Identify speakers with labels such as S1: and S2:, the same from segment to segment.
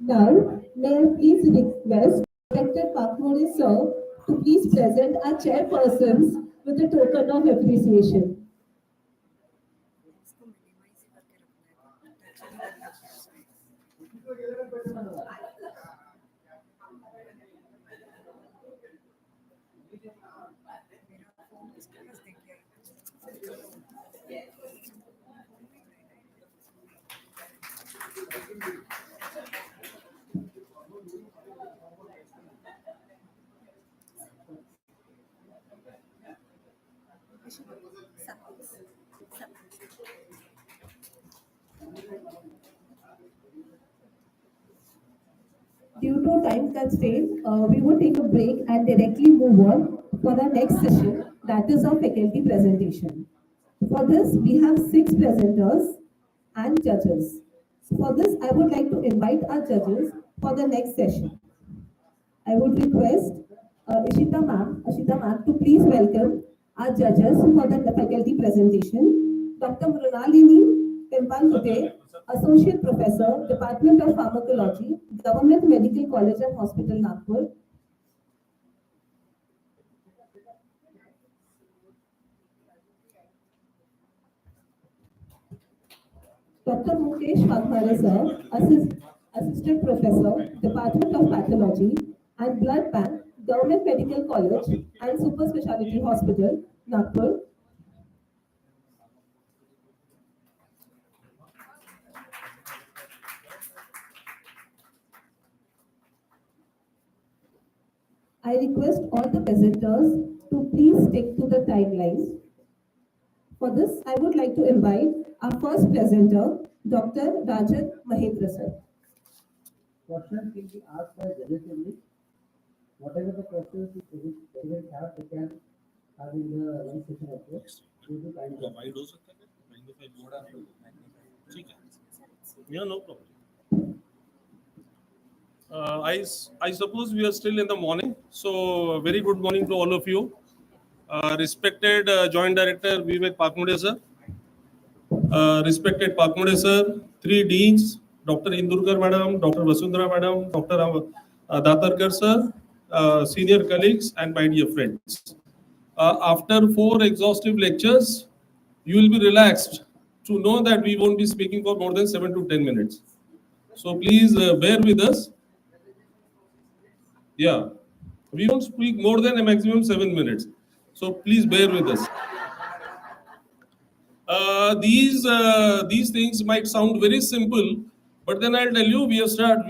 S1: Now, may I please request Director Pakmore sir to please present our chairpersons with a token of appreciation. Due to time constraint, we would take a break and directly move on for our next session, that is our faculty presentation. For this, we have 6 presenters and judges. For this, I would like to invite our judges for the next session. I would request Ashita ma'am to please welcome our judges for the faculty presentation. Dr. Mrunalini Pimpalpute, Associate Professor, Department of Pharmacology, Government Medical College and Hospital, Nagpur. Dr. Mukesh Vaghare sir, Assistant Professor, Department of Pathology and Blood Bank, Government Medical College and Super Speciality Hospital, Nagpur. I request all the presenters to please stick to the timelines. For this, I would like to invite our first presenter, Dr. Rajan Mahendra sir.
S2: Questions will be asked by judges only. Whatever the questions the students have, they can have in the live session also. Due to time.
S3: Yeah, no problem. I suppose we are still in the morning. So, very good morning to all of you. Respected Joint Director Vivek Pakmode sir, respected Pakmode sir, 3 deans, Dr. Indurkar madam, Dr. Vasundhara madam, Dr. Datarkar sir, senior colleagues, and my dear friends. After 4 exhaustive lectures, you will be relaxed to know that we won't be speaking for more than 7 to 10 minutes. So please bear with us. Yeah, we won't speak more than a maximum 7 minutes. So please bear with us. These things might sound very simple, but then I'll tell you, we have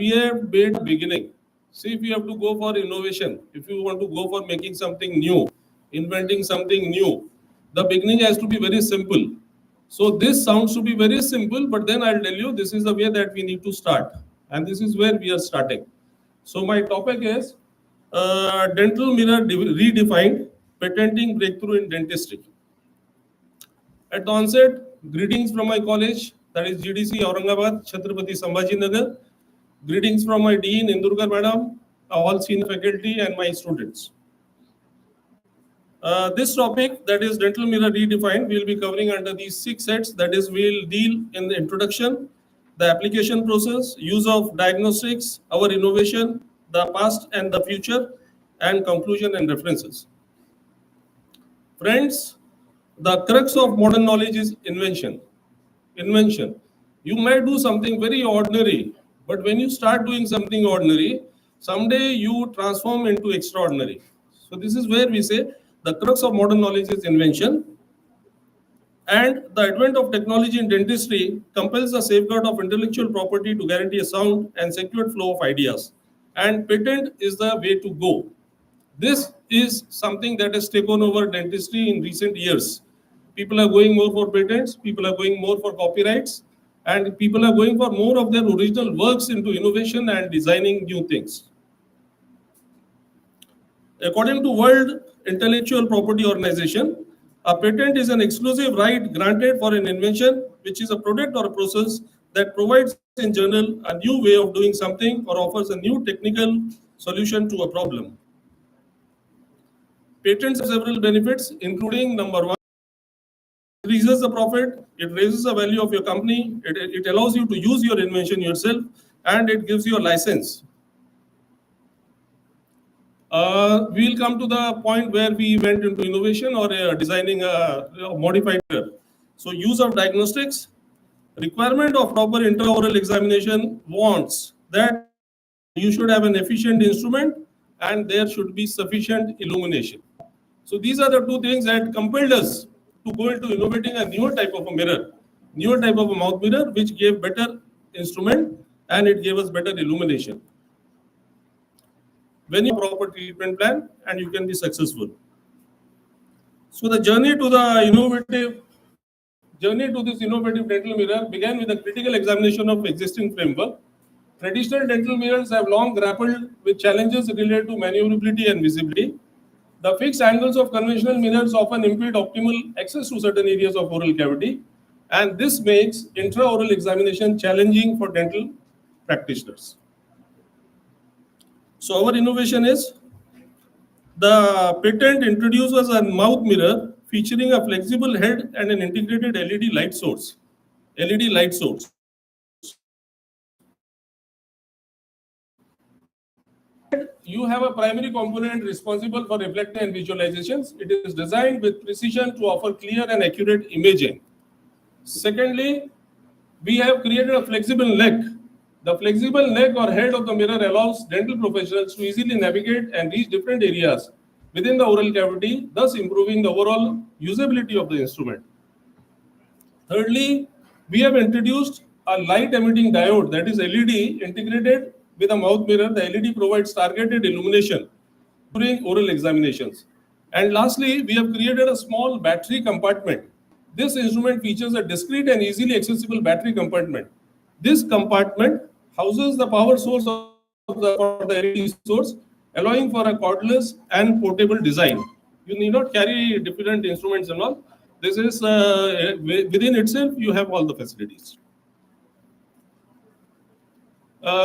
S3: made a beginning. See, if you have to go for innovation, if you want to go for making something new, inventing something new, the beginning has to be very simple. So this sounds to be very simple, but then I'll tell you, this is the way that we need to start, and this is where we are starting. So my topic is dental mirror redefined, patenting breakthrough in dentistry. At the onset, greetings from my college, that is GDC Aurangabad, Chhatrapati Sambhaji Nagar. Greetings from my dean, Indurkar madam, all senior faculty, and my students. This topic, that is dental mirror redefined, we will be covering under these 6 sets. That is, we will deal in the introduction, the application process, use of diagnostics, our innovation, the past and the future, and conclusion and references. Friends, the crux of modern knowledge is invention. Invention. You may do something very ordinary, but when you start doing something ordinary, someday you transform into extraordinary. So this is where we say the crux of modern knowledge is invention. And the advent of technology in dentistry compels the safeguard of intellectual property to guarantee a sound and secured flow of ideas. And patent is the way to go. This is something that has taken over dentistry in recent years. People are going more for patents, people are going more for copyrights, and people are going for more of their original works into innovation and designing new things. According to World Intellectual Property Organization, a patent is an exclusive right granted for an invention, which is a product or a process that provides in general a new way of doing something or offers a new technical solution to a problem. Patents have several benefits, including number 1, increases the profit, it raises the value of your company, it allows you to use your invention yourself, and it gives you a license. We will come to the point where we went into innovation or designing a modified mirror. So use of diagnostics, requirement of proper intraoral examination wants that you should have an efficient instrument and there should be sufficient illumination. So these are the two things that compelled us to go into innovating a newer type of a mirror, newer type of a mouth mirror, which gave better instrument and it gave us better illumination. When you have a proper treatment plan and you can be successful. So the journey to this innovative dental mirror began with a critical examination of existing framework. Traditional dental mirrors have long grappled with challenges related to maneuverability and visibility. The fixed angles of conventional mirrors often impede optimal access to certain areas of oral cavity, and this makes intraoral examination challenging for dental practitioners. So our innovation is the patent introduces a mouth mirror featuring a flexible head and an integrated LED light source. LED light source. You have a primary component responsible for reflecting and visualizations. It is designed with precision to offer clear and accurate imaging. Secondly, we have created a flexible neck. The flexible neck or head of the mirror allows dental professionals to easily navigate and reach different areas within the oral cavity, thus improving the overall usability of the instrument. Thirdly, we have introduced a light emitting diode, that is LED, integrated with a mouth mirror. The LED provides targeted illumination during oral examinations. And lastly, we have created a small battery compartment. This instrument features a discrete and easily accessible battery compartment. This compartment houses the power source for the LED source, allowing for a cordless and portable design. You need not carry different instruments and all. This is within itself, you have all the facilities.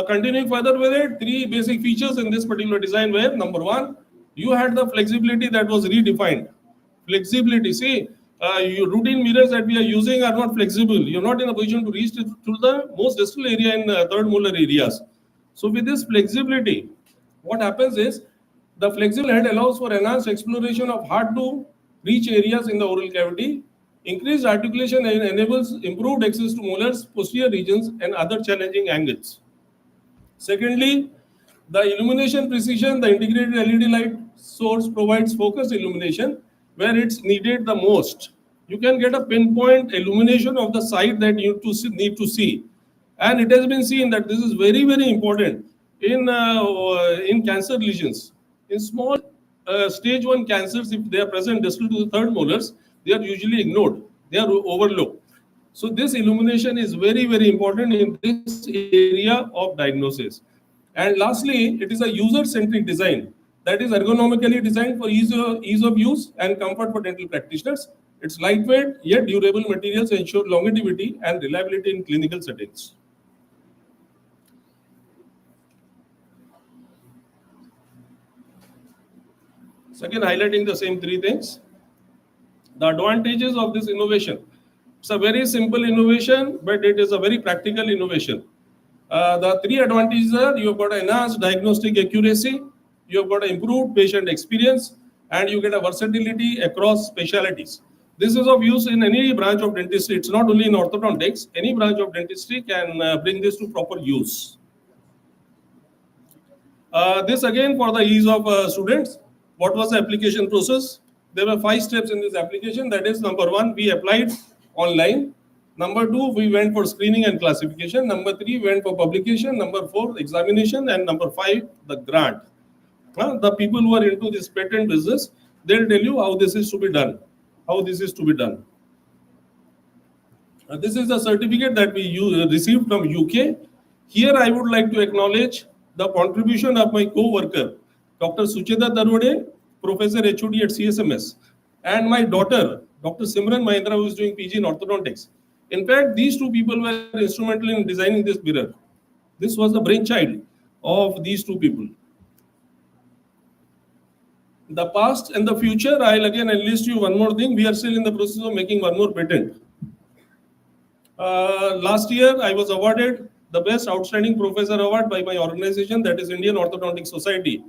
S3: Continuing further with it, three basic features in this particular design were: number one, you had the flexibility that was redefined. Flexibility, see, routine mirrors that we are using are not flexible. You're not in a position to reach to the most distal area in third molar areas. So with this flexibility, what happens is the flexible head allows for enhanced exploration of hard to reach areas in the oral cavity. Increased articulation enables improved access to molars, posterior regions, and other challenging angles. Secondly, the illumination precision, the integrated LED light source provides focused illumination where it's needed the most. You can get a pinpoint illumination of the site that you need to see. And it has been seen that this is very, very important in cancer lesions. In small stage 1 cancers, if they are present distal to the third molars, they are usually ignored. They are overlooked. So this illumination is very, very important in this area of diagnosis. And lastly, it is a user-centric design that is ergonomically designed for ease of use and comfort for dental practitioners. It's lightweight yet durable materials ensure longevity and reliability in clinical settings. So again, highlighting the same three things. The advantages of this innovation. It's a very simple innovation, but it is a very practical innovation. The three advantages are: you've got enhanced diagnostic accuracy, you've got improved patient experience, and you get a versatility across specialties. This is of use in any branch of dentistry. It's not only in orthodontics. Any branch of dentistry can bring this to proper use. This again for the ease of students. What was the application process? There were 5 steps in this application. That is, number 1, we applied online. Number 2, we went for screening and classification. Number 3, we went for publication. Number 4, examination. And number 5, the grant. The people who are into this patent business, they'll tell you how this is to be done. How this is to be done. This is the certificate that we received from UK. Here I would like to acknowledge the contribution of my co-worker, Dr. Sucheta Darwade, Professor HOD at CSMS, and my daughter, Dr. Simran Mahindra, who is doing PG in orthodontics. In fact, these 2 people were instrumental in designing this mirror. This was the brainchild of these 2 people. The past and the future, I'll again enlist you one more thing. We are still in the process of making one more patent. Last year, I was awarded the best outstanding professor award by my organization, that is Indian Orthodontic Society,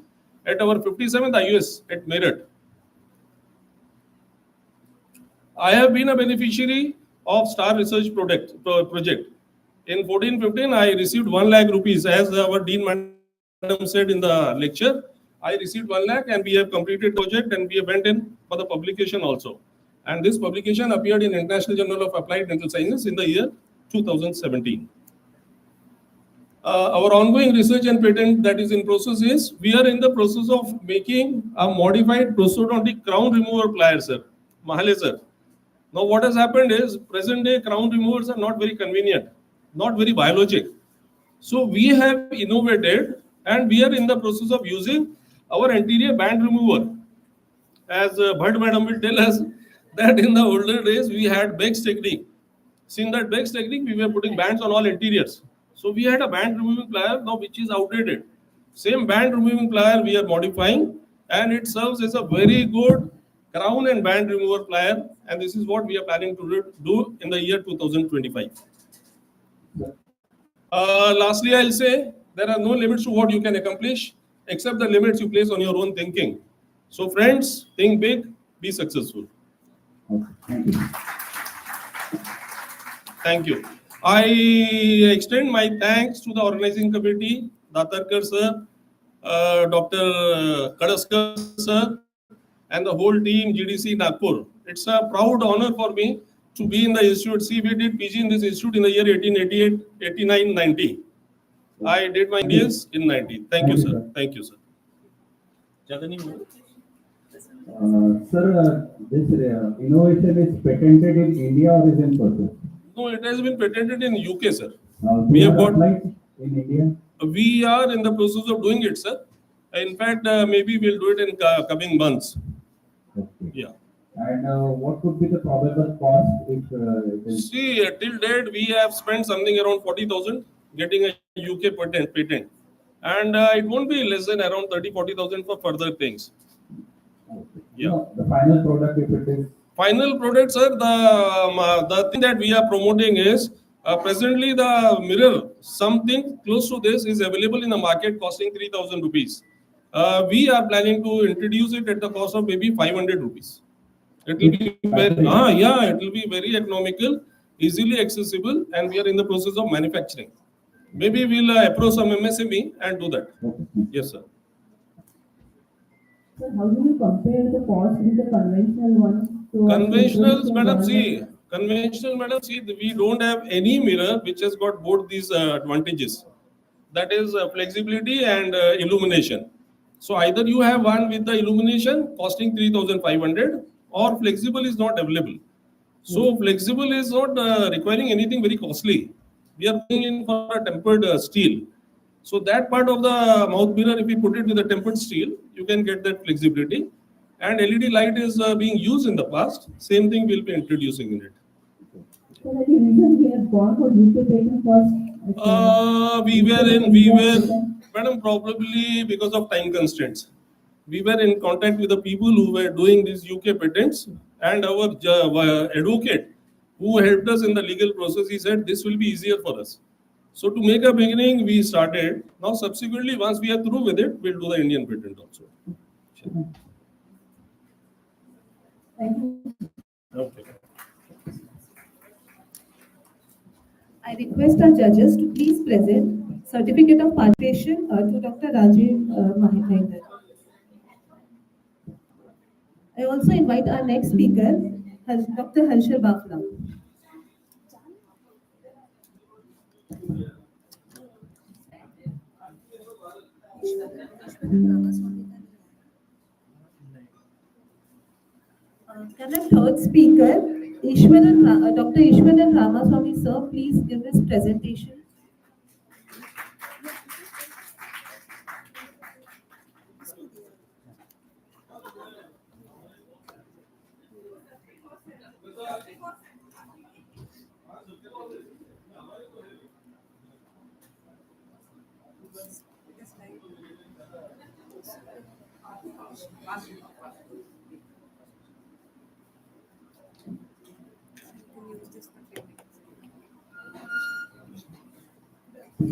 S3: at our 57th IUS at Meerut. I have been a beneficiary of Star Research project. In 14-15, I received 1 lakh rupees, as our Dean Madam said in the lecture. I received 1 lakh and we have completed the project and we have went in for the publication also. And this publication appeared in International Journal of Applied Dental Sciences in the year 2017. Our ongoing research and patent that is in process is, we are in the process of making a modified prosthodontic crown remover plier, sir. Mahale, sir. Now, what has happened is, present day crown removers are not very convenient, not very biologic. So, we have innovated and we are in the process of using our anterior band remover. As Bhatt madam will tell us that in the older days we had Beck's technique. So, in that Beck's technique, we were putting bands on all interiors. So, we had a band removing plier now which is outdated. Same band removing plier we are modifying and it serves as a very good crown and band remover plier, and this is what we are planning to do in the year 2025. Lastly, I'll say there are no limits to what you can accomplish except the limits you place on your own thinking. So friends, think big, be successful.
S2: Okay,
S3: Thank you. I extend my thanks to the organizing committee, Datarkar sir, Dr. Kadaskar sir, and the whole team GDC Nagpur. It's a proud honor for me to be in the institute. See, we did PG in this institute in the year 1888, 89, 90. I did my MBS in 90. Thank you, sir. Thank you, sir.
S2: Sir, this innovation is patented in India or is in process?
S3: No, it has been patented in UK, sir.
S2: We have got applied in India.
S3: We are in the process of doing it, sir. In fact, maybe we'll do it in coming months.
S2: Okay.
S3: Yeah.
S2: And what could be the probable cost if it is?
S3: See, till date we have spent something around 40,000 getting a UK patent, and it won't be less than around 30-40,000 for further things.
S2: Okay.
S3: Yeah.
S2: No, the final product, if it is.
S3: Final product, sir. The thing that we are promoting is presently the mirror. Something close to this is available in the market, costing 3,000 rupees. We are planning to introduce it at the cost of maybe 500 rupees. It will be very, yeah, it will be very economical, easily accessible, and we are in the process of manufacturing. Maybe we'll approach some MSME and do that.
S2: Okay.
S3: Yes, sir.
S1: So how do you compare the cost with the conventional one?
S3: Conventional, madam, see, we don't have any mirror which has got both these advantages. That is flexibility and illumination. So either you have one with the illumination costing 3,500 or flexible is not available. So flexible is not requiring anything very costly. We are going in for a tempered steel. So that part of the mouth mirror, if we put it with a tempered steel, you can get that flexibility. And LED light is being used in the past. Same thing we'll be introducing in it.
S1: So the reason we have gone for UK patent first?
S3: Madam, probably because of time constraints. We were in contact with the people who were doing these UK patents, and our advocate who helped us in the legal process, he said this will be easier for us. So to make a beginning, we started. Now subsequently, once we are through with it, we'll do the Indian patent also.
S1: Thank you.
S3: Okay.
S1: I request our judges to please present certificate of participation to Dr. Rajiv Mahendra. I also invite our next speaker, Dr. Harshal Bafla. Can the third speaker, Dr. Ishwaran Ramaswamy, sir, please give his presentation.
S2: Uh,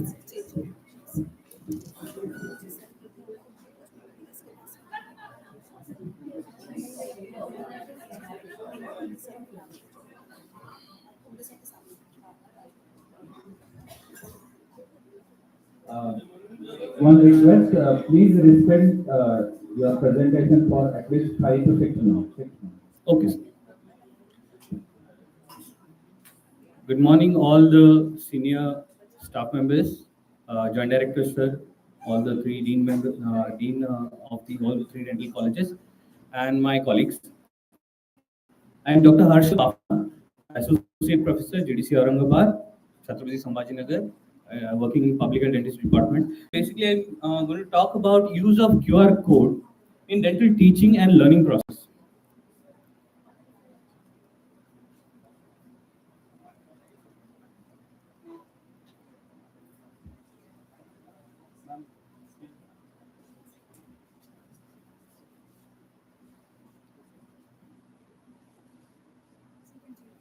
S2: One request, please restrict your presentation for at least 5 to 6 minutes.
S4: Okay, sir. Good morning, all the senior staff members, joint directors, sir, all the three dean of the all three dental colleges, and my colleagues. I am Dr. Harshal Bafna, Associate Professor, GDC Aurangabad, Chhatrapati Sambhajinagar, working in Public and Dentistry Department. Basically, I'm going to talk about use of QR code in dental teaching and learning process.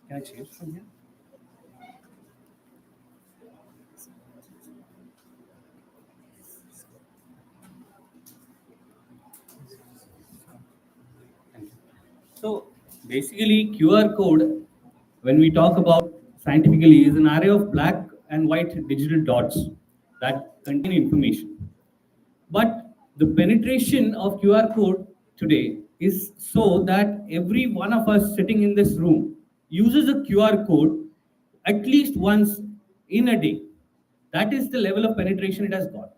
S4: Can I change from here? So basically, QR code, when we talk about scientifically, is an array of black and white digital dots that contain information. But the penetration of QR code today is so that every one of us sitting in this room uses a QR code at least once in a day. That is the level of penetration it has got.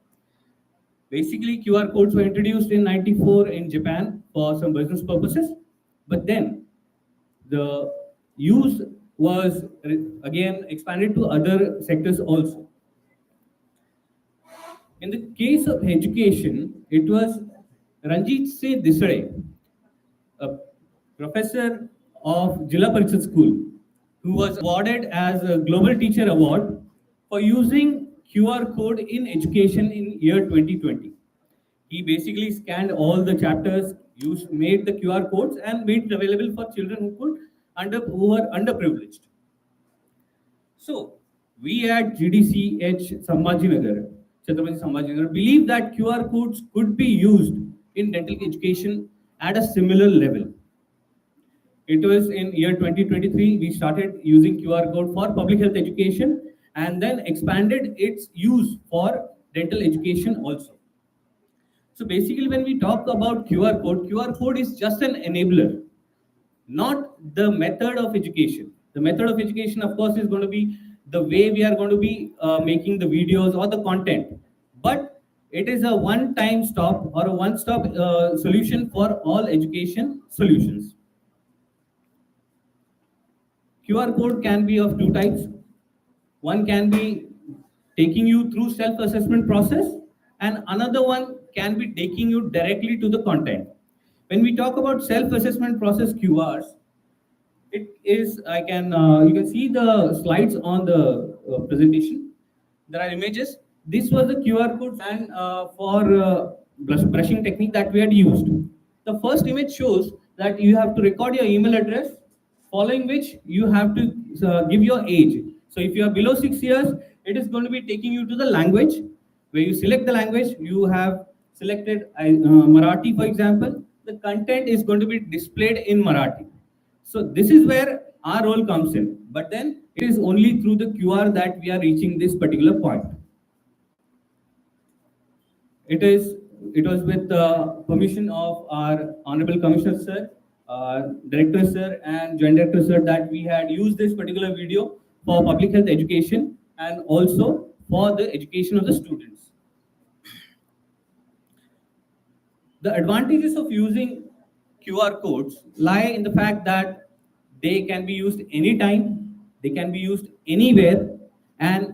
S4: Basically, QR codes were introduced in 94 in Japan for some business purposes, but then the use was again expanded to other sectors also. In the case of education, it was Ranjit Singh Desai, a professor of Jilla Parishad School, who was awarded as a Global Teacher Award for using QR code in education in year 2020. He basically scanned all the chapters, made the QR codes, and made it available for children who were underprivileged. So we at GDCH Sambhajinagar, Chhatrapati Sambhajinagar, believe that QR codes could be used in dental education at a similar level. It was in year 2023 we started using QR code for public health education and then expanded its use for dental education also. So basically, when we talk about QR code is just an enabler, not the method of education. The method of education, of course, is going to be the way we are going to be making the videos or the content. But it is a one-time stop or a one-stop solution for all education solutions. QR code can be of two types. One can be taking you through self-assessment process, and another one can be taking you directly to the content. When we talk about self-assessment process QRs, it is you can see the slides on the presentation. There are images. This was the QR code and for brushing technique that we had used. The first image shows that you have to record your email address, following which you have to give your age. So if you are below 6 years, it is going to be taking you to the language, where you select the language. You have selected Marathi, for example. The content is going to be displayed in Marathi. So this is where our role comes in. But then it is only through the QR that we are reaching this particular point. It was with the permission of our Honorable Commissioner Sir, Director Sir, and Joint Director Sir that we had used this particular video for public health education and also for the education of the students. The advantages of using QR codes lie in the fact that they can be used anytime, they can be used anywhere, and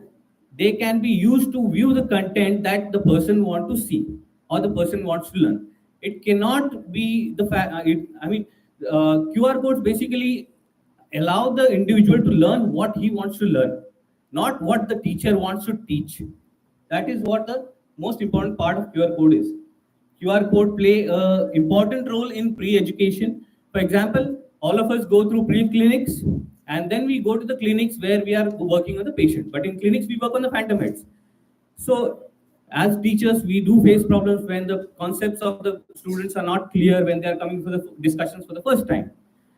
S4: they can be used to view the content that the person wants to see or the person wants to learn. It cannot be the fact, QR codes basically allow the individual to learn what he wants to learn, not what the teacher wants to teach. That is what the most important part of QR code is. QR code play a important role in pre-education. For example, all of us go through pre-clinics and then we go to the clinics where we are working on the patient. But in clinics, we work on the phantom heads. So, as teachers, we do face problems when the concepts of the students are not clear when they are coming for the discussions for the first time,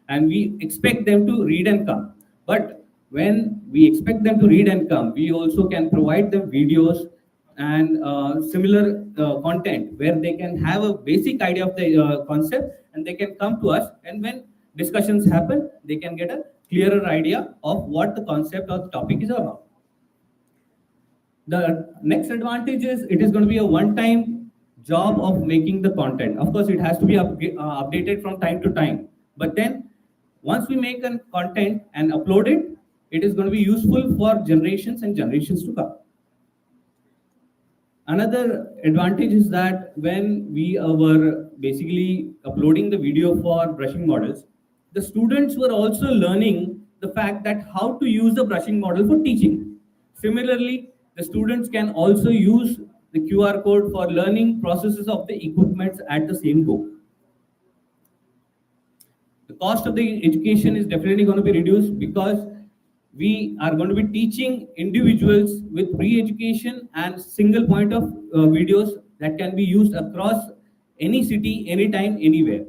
S4: and we expect them to read and come. But when we expect them to read and come, we also can provide them videos and similar content where they can have a basic idea of the concept, and they can come to us. And when discussions happen, they can get a clearer idea of what the concept or the topic is about. The next advantage is it is going to be a one-time job of making the content. Of course, it has to be updated from time to time. But then, once we make a content and upload it, it is going to be useful for generations and generations to come. Another advantage is that when we were basically uploading the video for brushing models, the students were also learning the fact that how to use the brushing model for teaching. Similarly, the students can also use the QR code for learning processes of the equipments at the same go. The cost of the education is definitely going to be reduced because we are going to be teaching individuals with pre-education and single point of videos that can be used across any city, anytime, anywhere.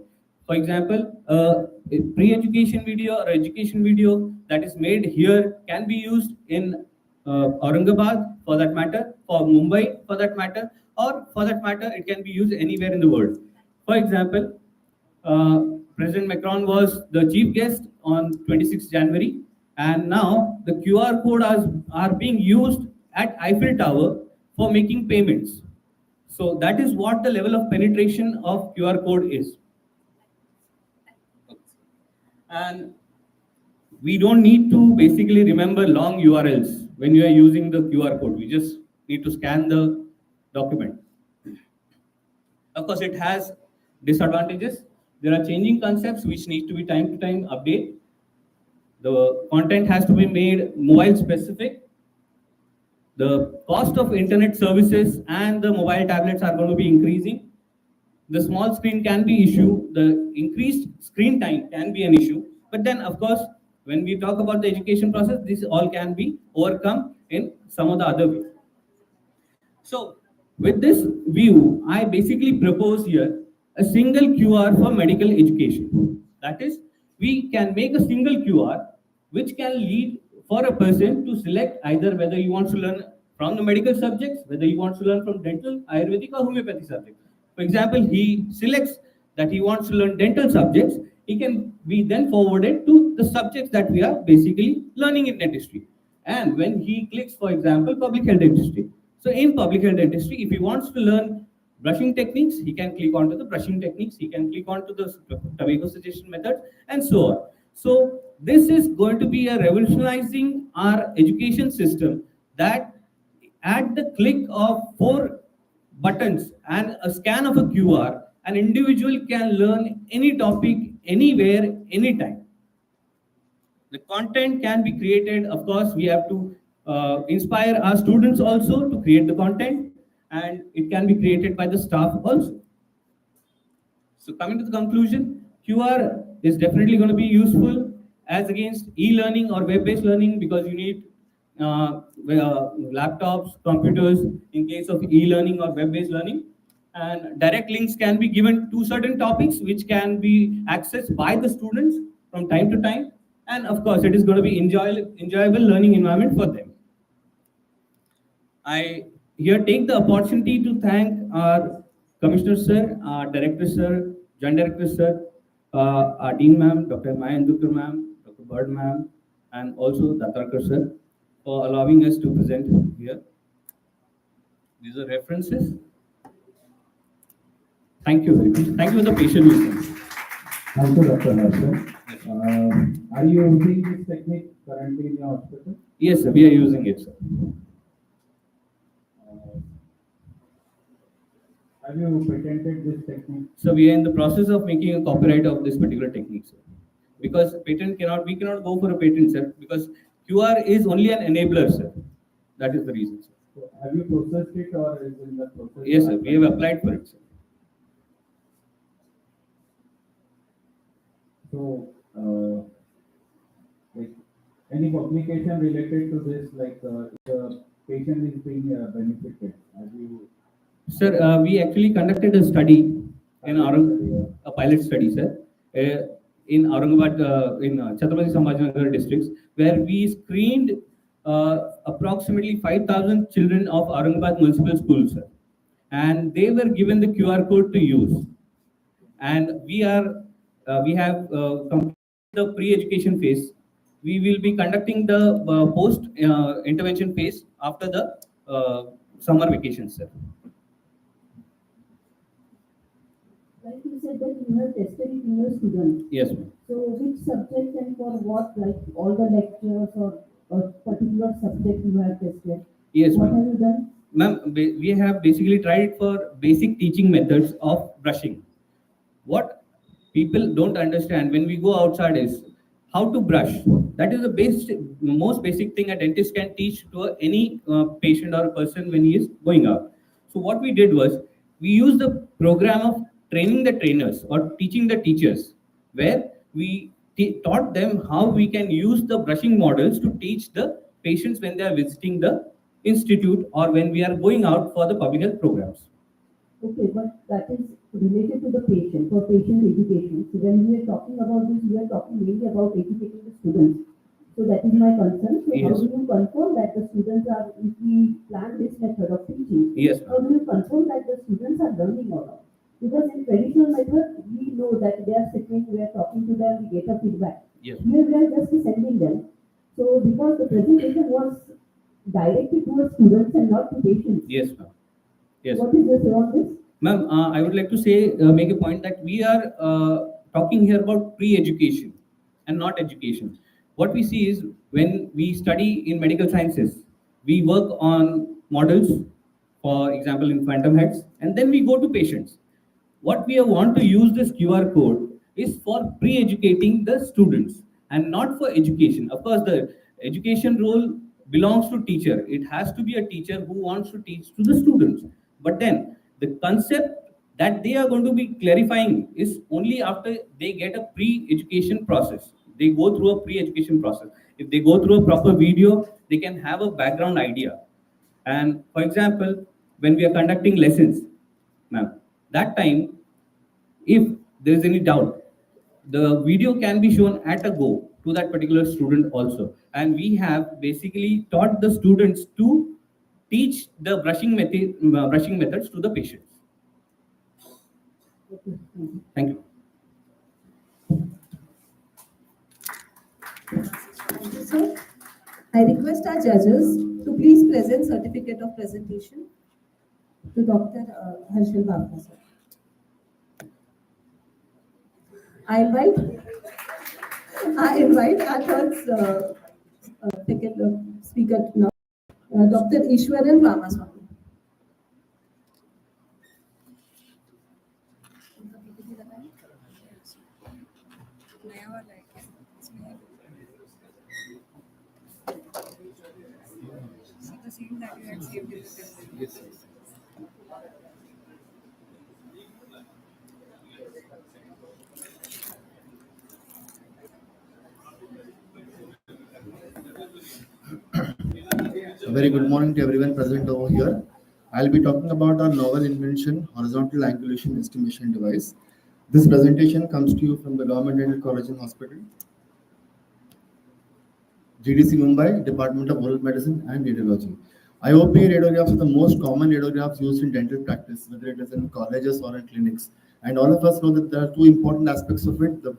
S4: For example, a pre-education video or education video that is made here can be used in Aurangabad for that matter, for Mumbai for that matter, or for that matter, it can be used anywhere in the world. For example, uh, President Macron was the chief guest on 26th January, and now the QR code are being used at Eiffel Tower for making payments. So that is what the level of penetration of QR code is. And we don't need to basically remember long URLs when you are using the QR code. We just need to scan the document. Of course, it has disadvantages. There are changing concepts which need to be time to time update. The content has to be made mobile specific. The cost of internet services and the mobile tablets are going to be increasing. The small screen can be issue. The increased screen time can be an issue. But then, of course, when we talk about the education process, this all can be overcome in some of the other ways. So, with this view, I basically propose here a single QR for medical education. That is, we can make a single QR which can lead for a person to select either whether he wants to learn from the medical subjects, whether he wants to learn from dental, Ayurvedic, or homeopathy subjects. For example, he selects that he wants to learn dental subjects, he can be then forwarded to the subjects that we are basically learning in dentistry. And when he clicks, for example, public health dentistry. So in public health dentistry, if he wants to learn brushing techniques, he can click onto the brushing techniques, he can click onto the tobacco cessation method, and so on. So this is going to be a revolutionizing our education system that at the click of four buttons and a scan of a QR, an individual can learn any topic, anywhere, anytime. The content can be created. Of course, we have to inspire our students also to create the content, and it can be created by the staff also. So coming to the conclusion, QR is definitely going to be useful as against e-learning or web-based learning because you need laptops, computers in case of e-learning or web-based learning. And direct links can be given to certain topics which can be accessed by the students from time to time. And of course, it is going to be enjoyable learning environment for them. I here take the opportunity to thank our Commissioner Sir, our Director Sir, Joint Director Sir, our Dean Ma'am, Dr. Mayandukar Ma'am, Dr. Bird Ma'am, and also Datarkar Sir for allowing us to present here. These are references. Thank you very much. Thank you for the patient listening.
S2: Thank you, Dr. Harsha. Are you using this technique currently in your hospital?
S4: Yes, sir, we are using it, sir.
S2: Have you patented this technique?
S4: So we are in the process of making a copyright of this particular technique, sir. Because we cannot go for a patent, sir, because QR is only an enabler, sir. That is the reason, sir.
S2: So have you processed it or is in the process?
S4: Yes, sir, we have applied for it, sir.
S2: So, like any publication related to this, like the patient is being benefited? As you
S4: Sir, we actually conducted a study in a pilot study, sir, in Aurangabad, in Chhatrapati Sambhajinagar districts, where we screened approximately 5,000 children of Aurangabad municipal schools, sir, and they were given the QR code to use. And we have completed the pre-education phase. We will be conducting the post intervention phase after the summer vacation, sir.
S1: Like you said that you have tested it in your students.
S4: Yes, ma'am.
S1: So which subject and for what, like all the lectures or a particular subject you have tested?
S4: Yes,
S1: What
S4: ma'am.
S1: have you done?
S4: Ma'am, we have basically tried it for basic teaching methods of brushing. What people don't understand when we go outside is how to brush. That is the most basic thing a dentist can teach to any patient or person when he is going out. So what we did was we used the program of training the trainers or teaching the teachers, where we taught them how we can use the brushing models to teach the patients when they are visiting the institute or when we are going out for the public health programs.
S1: Okay, but that is related to the patient, for patient education. So when we are talking about this, we are talking mainly about educating the students. So that is my concern. So how
S4: Yes.
S1: do you confirm that the students are, if we plan this method of teaching,
S4: Yes,
S1: how
S4: ma'am.
S1: do you confirm that the students are learning or not? Because in traditional method, we know that they are sitting, we are talking to them, we get a feedback.
S4: Yes.
S1: Here we are just sending them. So because the presentation was directed towards students and not to patients.
S4: Yes, ma'am. Yes.
S1: What is your say on this?
S4: Ma'am, I would like to say, make a point that we are talking here about pre-education and not education. What we see is when we study in medical sciences, we work on models, for example, in phantom heads, and then we go to patients. What we want to use this QR code is for pre-educating the students and not for education. Of course, the education role belongs to teacher. It has to be a teacher who wants to teach to the students. But then the concept that they are going to be clarifying is only after they get a pre-education process. They go through a pre-education process. If they go through a proper video, they can have a background idea. And for example, when we are conducting lessons, ma'am, that time, if there is any doubt, the video can be shown at a go to that particular student also. And we have basically taught the students to teach the brushing methods to the patients.
S1: Okay, thank you.
S4: Thank you.
S1: Thank you, sir. I request our judges to please present certificate of presentation to Dr. Harshal Bhavna, sir. I invite our second speaker now, Dr. Ishwaran Ramaswamy.
S5: The same that you had saved in the template.
S2: A very good morning to everyone present over here. I'll be talking about our novel invention, horizontal angulation estimation device. This presentation comes to you from the Government Dental College and Hospital, GDC Mumbai, Department of Oral Medicine and Radiology. IOP radiographs are the most common radiographs used in dental practice, whether it is in colleges or in clinics. And all of us know that there are two important aspects of it. The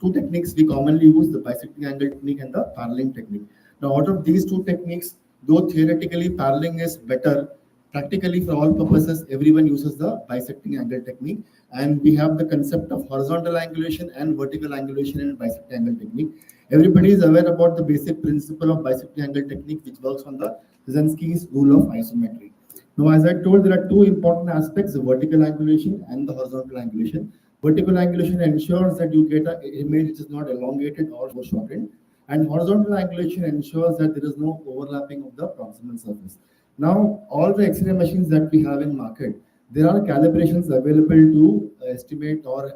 S2: two techniques we commonly use, the bisecting angle technique and the paralleling technique. Now, out of these two techniques, though theoretically paralleling is better, practically for all purposes, everyone uses the bisecting angle technique. And we have the concept of horizontal angulation and vertical angulation in bisecting angle technique. Everybody is aware about the basic principle of bisecting angle technique, which works on the Kaczynski's rule of isometry. Now, as I told, there are two important aspects, the vertical angulation and the horizontal angulation. Vertical angulation ensures that you get an image which is not elongated or foreshortened. And horizontal angulation ensures that there is no overlapping of the proximal surface. Now, all the X-ray machines that we have in market, there are calibrations available to estimate or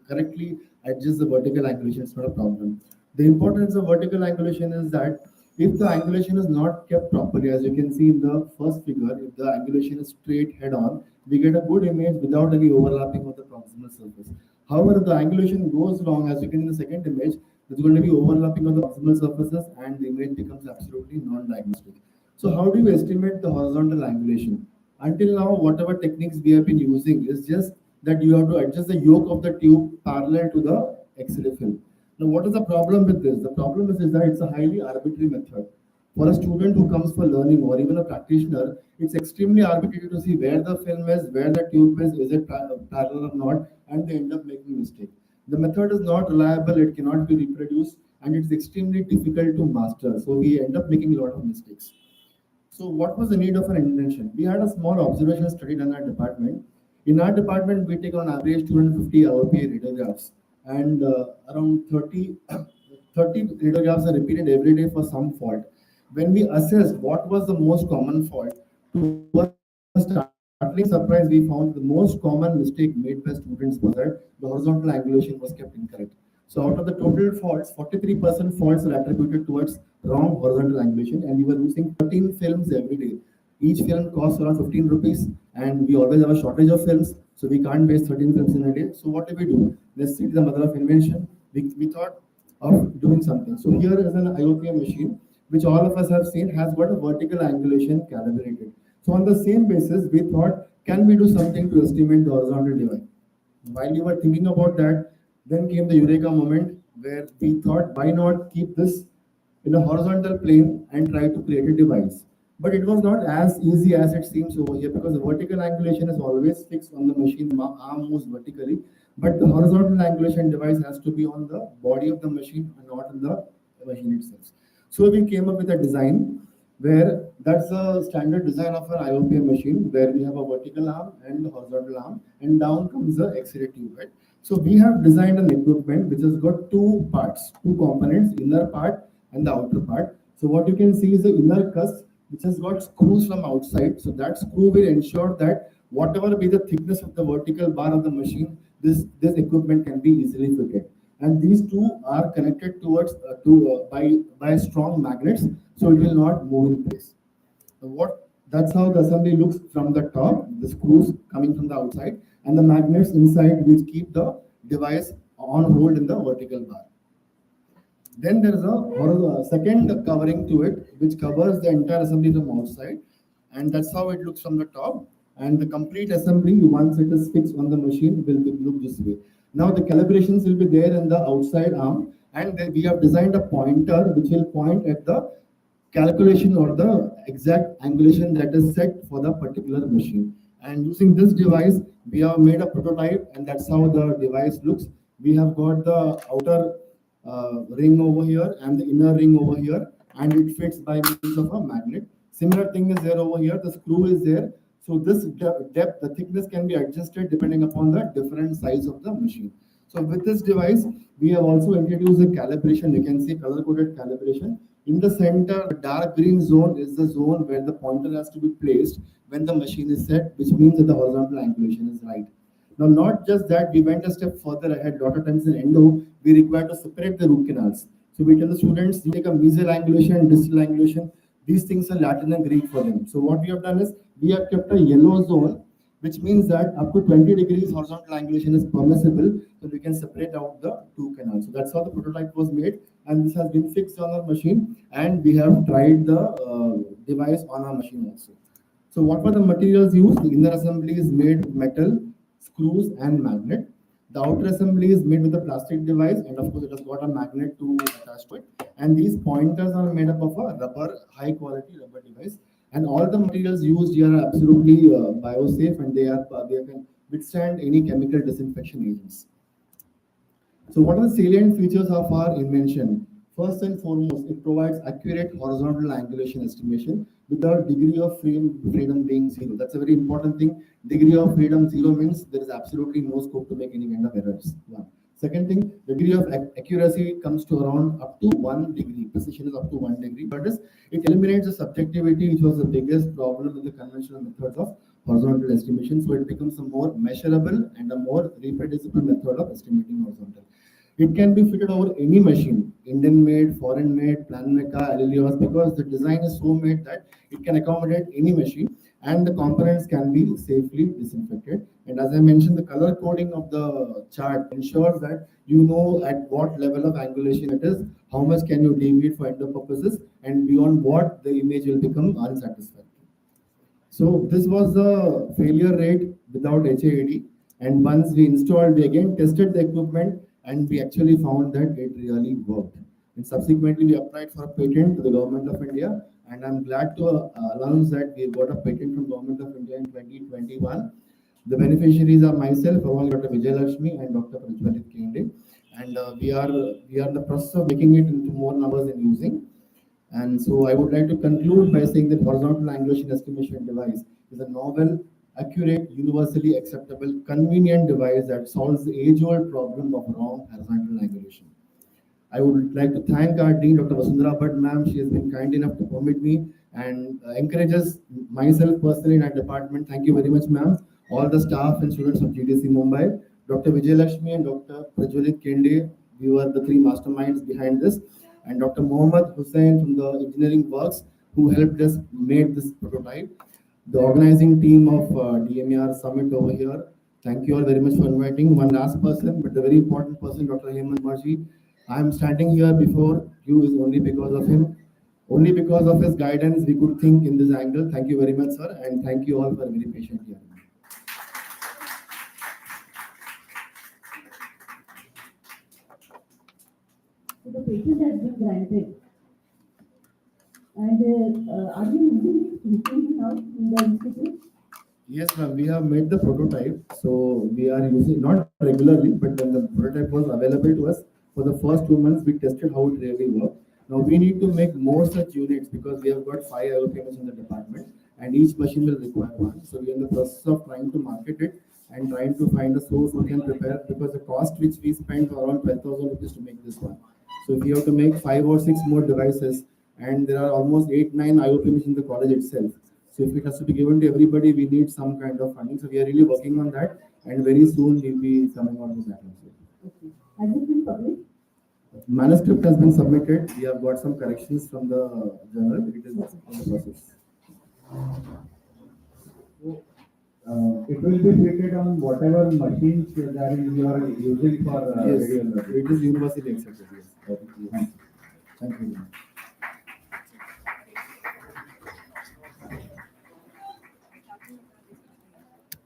S2: correctly adjust the vertical angulation. It's not a problem. The importance of vertical angulation is that If the angulation is not kept properly, as you can see in the first figure, if the angulation is straight head on, we get a good image without any overlapping of the proximal surface. However, if the angulation goes wrong, as you can in the second image, there's going to be overlapping of the proximal surfaces and the image becomes absolutely non-diagnostic. So how do you estimate the horizontal angulation? Until now, whatever techniques we have been using is just that you have to adjust the yoke of the tube parallel to the X-ray film. Now, what is the problem with this? The problem is that it's a highly arbitrary method. For a student who comes for learning or even a practitioner, it's extremely arbitrary to see where the film is, where the tube is it parallel or not, and they end up making mistake. The method is not reliable, it cannot be reproduced, and it's extremely difficult to master. So we end up making a lot of mistakes. So what was the need of an intervention? We had a small observational study done at our department. In our department, we take on average 250 ROPA radiographs and around 30 radiographs are repeated every day for some fault. When we assessed what was the most common fault, to our startling surprise, we found the most common mistake made by students was that the horizontal angulation was kept incorrect. So out of the total faults, 43% faults are attributed towards wrong horizontal angulation, and we were using 13 films every day. Each film costs around 15 rupees, and we always have a shortage of films, so we can't waste 13 films in a day. So what do we do? Let's see the mother of invention. We thought of doing something. So here is an IOPM machine, which all of us have seen has got a vertical angulation calibrated. So on the same basis, we thought, can we do something to estimate the horizontal divide? While we were thinking about that, then came the eureka moment where we thought, why not keep this in a horizontal plane and try to create a device? But it was not as easy as it seems over here because the vertical angulation is always fixed on the machine, the arm moves vertically, but the horizontal angulation device has to be on the body of the machine and not in the machine itself. So we came up with a design where that's a standard design of an IOPM machine where we have a vertical arm and a horizontal arm, and down comes the X-ray tube, right? So we have designed an equipment which has got two parts, two components, inner part and the outer part. So what you can see is the inner cusp, which has got screws from outside. So that screw will ensure that whatever be the thickness of the vertical bar of the machine, this equipment can be easily fitted. And these two are connected towards by strong magnets, so it will not move in place. So that's how the assembly looks from the top, the screws coming from the outside, and the magnets inside which keep the device on hold in the vertical bar. Then there is a second covering to it, which covers the entire assembly from outside, and that's how it looks from the top. And the complete assembly, once it is fixed on the machine, will look this way. Now the calibrations will be there in the outside arm, and then we have designed a pointer which will point at the calculation or the exact angulation that is set for the particular machine. And using this device, we have made a prototype, and that's how the device looks. We have got the outer ring over here and the inner ring over here, and it fits by means of a magnet. Similar thing is there over here, the screw is there. So this depth, the thickness can be adjusted depending upon the different size of the machine. So with this device, we have also introduced a calibration. You can see color-coded calibration. In the center, the dark green zone is the zone where the pointer has to be placed when the machine is set, which means that the horizontal angulation is right. Now, not just that, we went a step further ahead. A lot of times in endo, we require to separate the root canals. So we tell the students, you take a mesial angulation and distal angulation. These things are Latin and Greek for them. So what we have done is, we have kept a yellow zone, which means that up to 20 degrees horizontal angulation is permissible, so we can separate out the two canals. So that's how the prototype was made, and this has been fixed on our machine, and we have tried the device on our machine also. So what were the materials used? The inner assembly is made with metal, screws, and magnet. The outer assembly is made with a plastic device, and of course it has got a magnet to attach to it. And these pointers are made up of a rubber, high quality rubber device. And all the materials used here are absolutely biosafe, and they can withstand any chemical disinfection agents. So what are the salient features of our invention? First and foremost, it provides accurate horizontal angulation estimation without degree of freedom being zero. That's a very important thing. Degree of freedom zero means there is absolutely no scope to make any kind of errors. One. Second thing, the degree of accuracy comes to around up to 1 degree. Precision is up to 1 degree. But it eliminates the subjectivity, which was the biggest problem with the conventional methods of horizontal estimation. So it becomes a more measurable and a more reproducible method of estimating horizontal. It can be fitted over any machine. Indian made, foreign made, Plan Mecha, Alilios, because the design is so made that it can accommodate any machine and the components can be safely disinfected. And as I mentioned, the color coding of the chart ensures that you know at what level of angulation it is, how much can you deviate for endo purposes, and beyond what the image will become unsatisfactory. So this was the failure rate without HAAD. And once we installed, we again tested the equipment and we actually found that it really worked. And subsequently, we applied for a patent to the Government of India. And I'm glad to announce that we got a patent from Government of India in 2021. The beneficiaries are myself, along with Dr. Vijay Lakshmi and Dr. Prajwalit Kende. And we are in the process of making it into more numbers and using. And so I would like to conclude by saying that horizontal angulation estimation device is a novel, accurate, universally acceptable, convenient device that solves the age-old problem of wrong horizontal angulation. I would like to thank our Dean, Dr. Vasundhara Bhatt, ma'am. She has been kind enough to permit me and encourages myself personally in our department. Thank you very much, ma'am. All the staff and students of GDC Mumbai, Dr. Vijay Lakshmi and Dr. Prajwalit Kende, we were the three masterminds behind this, and Dr. Mohammad Hussain from the engineering works who helped us make this prototype. The organizing team of DMER Summit over here. Thank you all very much for inviting. One last person, but the very important person, Dr. Hemant Marji. I am standing here before you is only because of him. Only because of his guidance, we could think in this angle. Thank you very much, sir, and thank you all for very patient hearing.
S1: So the patent has been granted. And are you using it frequently now in the institute?
S2: Yes, ma'am. We have made the prototype, so we are using not regularly, but when the prototype was available to us for the first 2 months, we tested how it really worked. Now we need to make more such units because we have got 5 IOPMs in the department, and each machine will require one. So we are in the process of trying to market it and trying to find a source who can prepare because the cost which we spent around 12,000 rupees to make this one. So if you have to make 5 or 6 more devices, and there are almost 8, 9 IOPMs in the college itself. So if it has to be given to everybody, we need some kind of funding. So we are really working on that, and very soon we'll be coming out with that also.
S1: Okay. Has it been published?
S2: Manuscript has been submitted. We have got some corrections from the journal. It is in the process.
S6: It will be fitted on whatever machines that you are using for
S2: Yes,
S6: radiology.
S2: it is universally accepted. Yes. Thank you very much.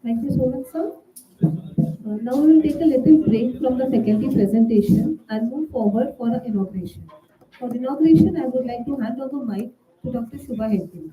S1: Thank you so much, sir. Now we will take a little break from the faculty presentation and move forward for the inauguration. For the inauguration, I would like to hand over mic to Dr. Shubha Hetty.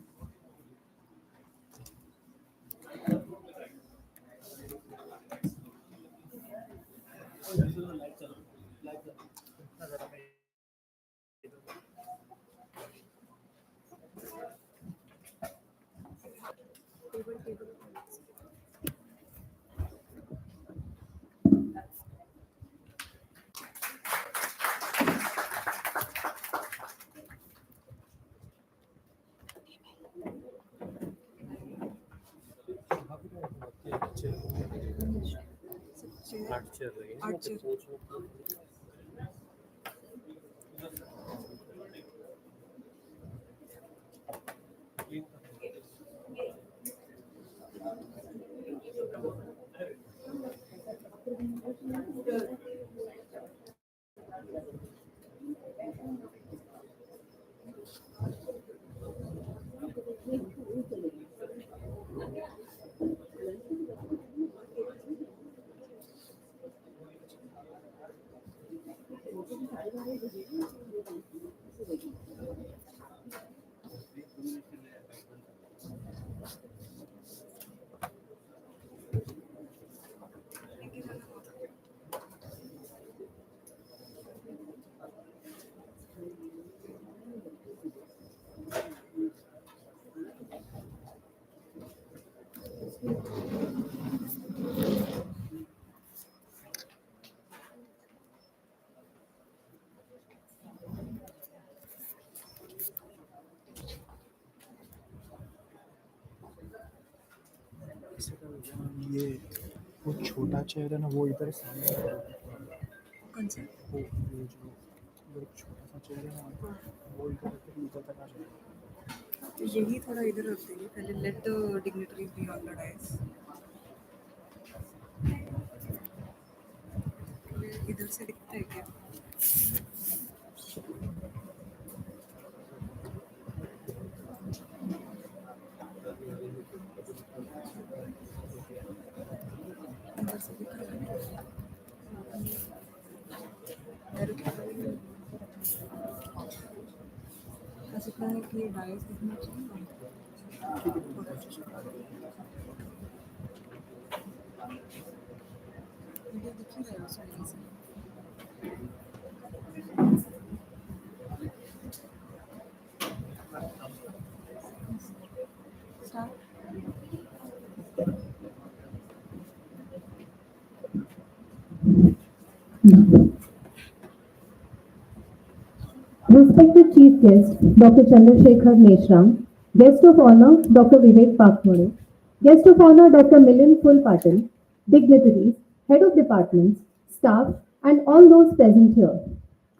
S5: Archer.
S7: ये वो छोटा chair है ना वो इधर सामने
S5: कौन सा?
S7: वो ये जो इधर एक छोटा सा चेयर है ना, वो इधर रख के ऊपर तक आ जाएगा।
S5: तो यही थोड़ा इधर रख देंगे पहले, let the dignitaries be on the dice. इधर से दिखता है क्या? इधर से दिख रहा है? बस इतना है कि ये डाइस दिखना चाहिए ना। थोड़ा वीडियो दिख ही रहा है उसमें से। Start.
S1: Respected Chief Guest, Dr. Chandrasekhar Meshram, Guest of Honor, Dr. Vivek Pakmore, Guest of Honor, Dr. Milind Phul Patil, dignitaries, Head of Departments, staff, and all those present here.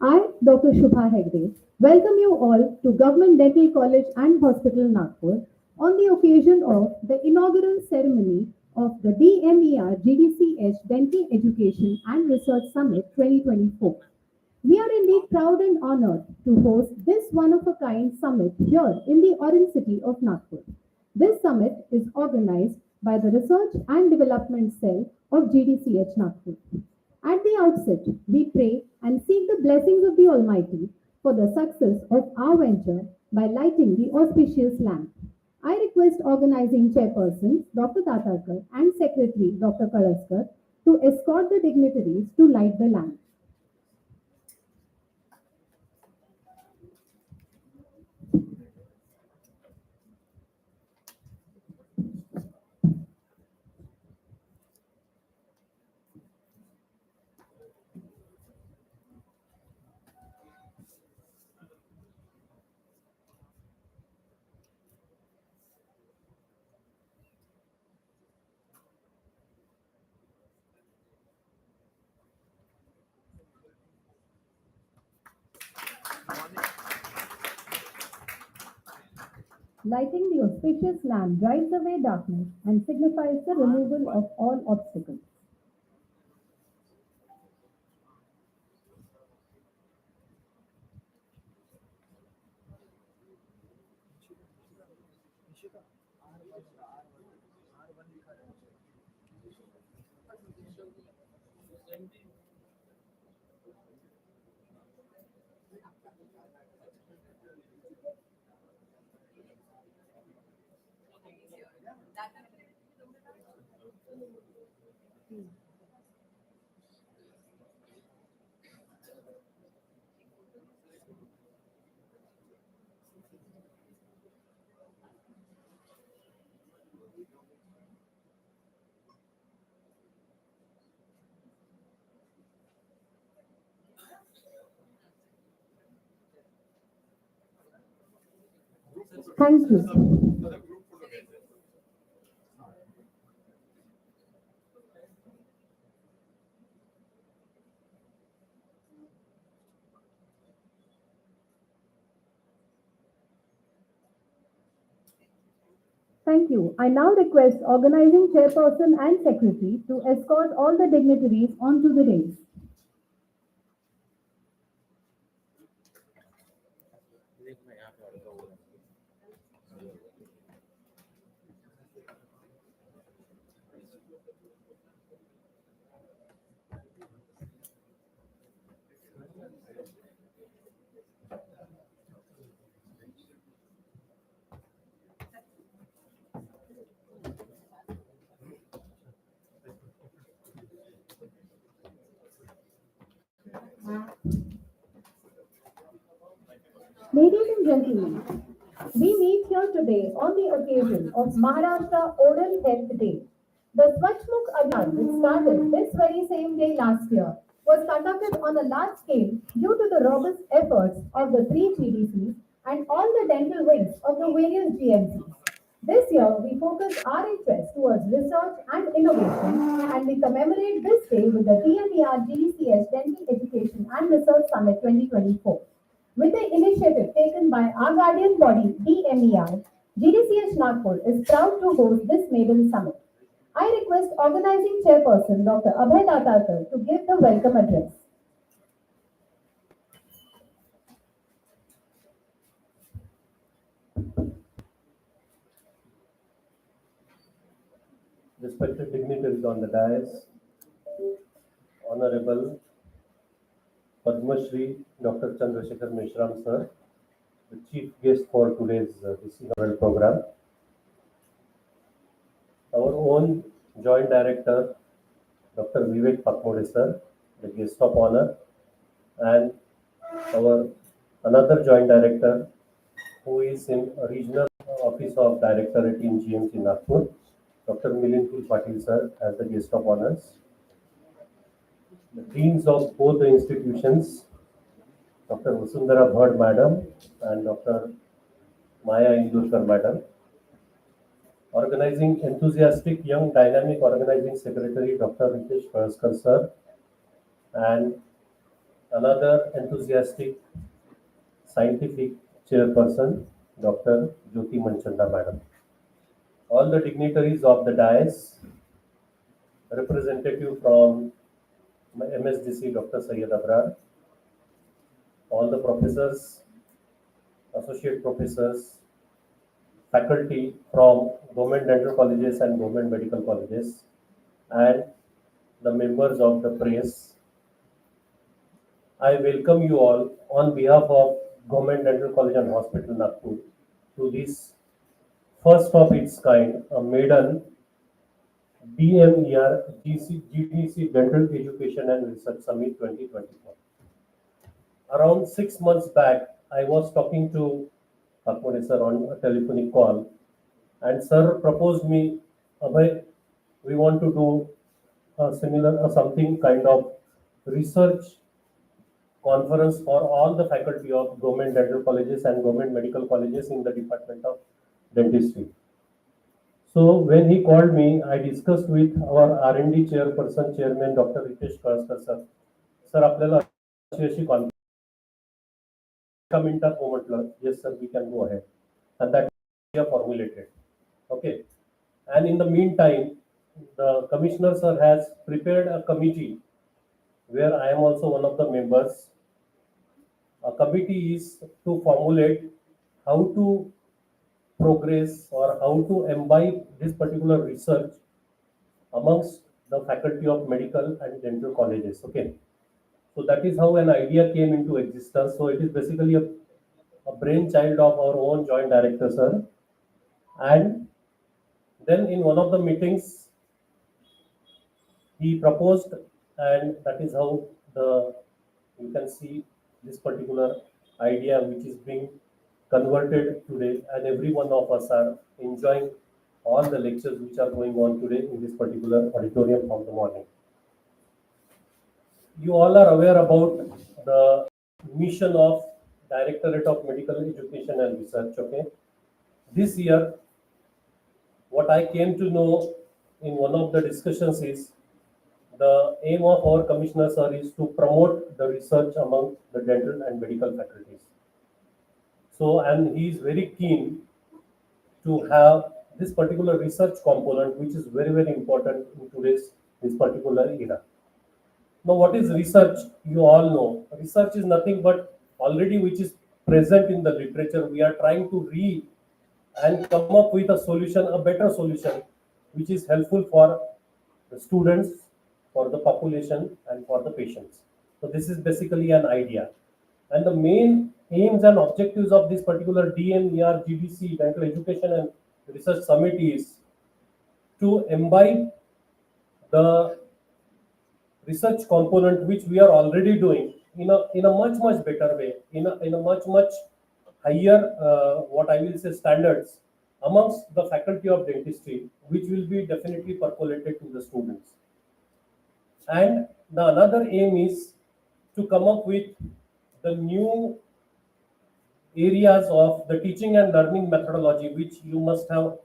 S1: I, Dr. Shubha Hegde, welcome you all to Government Dental College and Hospital, Nagpur, on the occasion of the inaugural ceremony of the DMER GDCH Dental Education and Research Summit 2024. We are indeed proud and honored to host this one-of-a-kind summit here in the Orange City of Nagpur. This summit is organized by the Research and Development Cell of GDCH Nagpur. At the outset, we pray and seek the blessings of the Almighty for the success of our venture by lighting the auspicious lamp. I request organizing chairperson Dr. Tatarkar and secretary Dr. Karaskar to escort the dignitaries to light the lamp. Lighting the auspicious lamp drives away darkness and signifies the removal of all obstacles. Thank you. Thank you. I now request organizing chairperson and secretary to escort all the dignitaries onto the dais. Ladies and gentlemen, we meet here today on the occasion of Maharashtra Oral Health Day. The Swachh Abhiyan, which started this very same day last year, was conducted on a large scale due to the robust efforts of the three GDCs and all the dental wings of the various GMCs. This year, we focus our interest towards research and innovation, and we commemorate this day with the DMER GDCH Dental Education and Research Summit 2024. With the initiative taken by our guardian body, DMER, GDCH Nagpur is proud to host this maiden summit. I request organizing chairperson Dr. Abhay Tatarkar to give the welcome address.
S8: Respected dignitaries on the dais, Honorable Padma Shri Dr. Chandrasekhar Mishram sir, the chief guest for today's this inaugural program. Our own Joint Director Dr. Vivek Pakmode sir, the guest of honor, and our another Joint Director who is in Regional Office of Directorate in GMC Nagpur, Dr. Milind Patil sir, as the guest of honors. The deans of both the institutions, Dr. Vasundhara Bhatt madam and Dr. Maya Indurkar madam. Organizing enthusiastic young dynamic organizing secretary Dr. Ritesh Karaskar sir, and another enthusiastic scientific chairperson Dr. Jyoti Manchanda madam. All the dignitaries of the dais, representative from MSDC Dr. Syed Abrar, all the professors, associate professors, faculty from government dental colleges and government medical colleges, and the members of the press. I welcome you all on behalf of Government Dental College and Hospital Nagpur to this first of its kind, a maiden DMER GDC Dental Education and Research Summit 2024. Around 6 months back, I was talking to Pakmode sir on a telephonic call, and sir proposed me, Abhay, we want to do a similar, something kind of research conference for all the faculty of government dental colleges and government medical colleges in the Department of Dentistry. So when he called me, I discussed with our R&D chairperson, chairman Dr. Ritesh Karaskar sir. Sir, आपल्याला अशी conference minute हो म्हटलं, yes sir, we can go ahead. And that we have formulated. Okay. And in the meantime, the commissioner sir has prepared a committee where I am also one of the members. A committee is to formulate how to progress or how to imbibe this particular research amongst the faculty of medical and dental colleges. Okay. So that is how an idea came into existence. So it is basically a brainchild of our own joint director, sir. And then in one of the meetings, he proposed, and that is how you can see this particular idea which is being converted today, and every one of us are enjoying all the lectures which are going on today in this particular auditorium from the morning. You all are aware about the mission of Directorate of Medical Education and Research. Okay, this year, what I came to know in one of the discussions is the aim of our commissioner sir is to promote the research among the dental and medical faculties. So, and he is very keen to have this particular research component, which is very, very important in today's this particular era. Now, what is research? You all know. Research is nothing but already which is present in the literature. We are trying to read and come up with a solution, a better solution, which is helpful for the students, for the population, and for the patients. So this is basically an idea. And the main aims and objectives of this particular DMER GDC Dental Education and Research Summit is to imbibe the research component which we are already doing in a much better way, in a much higher what I will say standards amongst the faculty of dentistry, which will be definitely percolated to the students. And the another aim is to come up with the new areas of the teaching and learning methodology, which you must have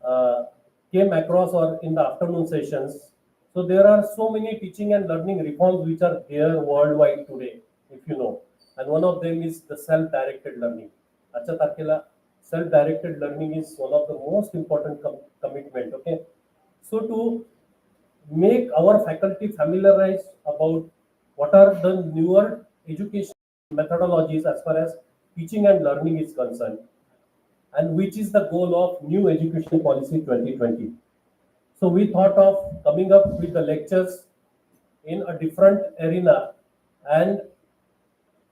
S8: uh, came across or in the afternoon sessions. So there are so many teaching and learning reforms which are there worldwide today, if you know. And one of them is the self-directed learning. Acha तारखेला self-directed learning is one of the most important commitment. Okay, so to make our faculty familiarized about what are the newer education methodologies as far as teaching and learning is concerned, and which is the goal of new education policy 2020. So we thought of coming up with the lectures in a different arena, and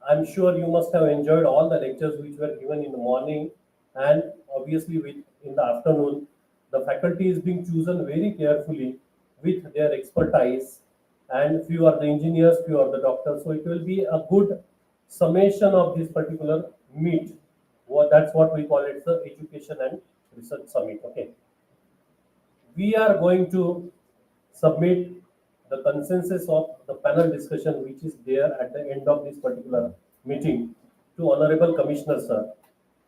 S8: I'm sure you must have enjoyed all the lectures which were given in the morning, and obviously in the afternoon. The faculty is being chosen very carefully with their expertise, and few are the engineers, few are the doctors. So it will be a good summation of this particular meet. That's what we call it, the education and research summit. Okay, we are going to submit the consensus of the panel discussion which is there at the end of this particular meeting to Honorable Commissioner Sir.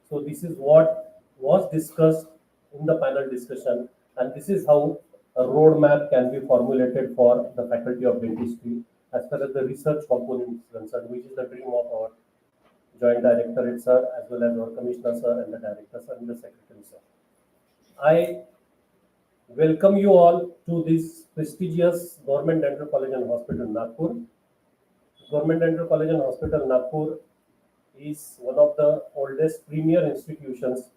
S8: So this is what was discussed in the panel discussion, and this is how a roadmap can be formulated for the Faculty of Dentistry as far as the research component is concerned, which is the dream of our Joint Directorate Sir, as well as our Commissioner Sir and the Director Sir and the Secretary Sir. I welcome you all to this prestigious Government Dental College and Hospital, Nagpur. Government Dental College and Hospital, Nagpur is one of the oldest premier institutions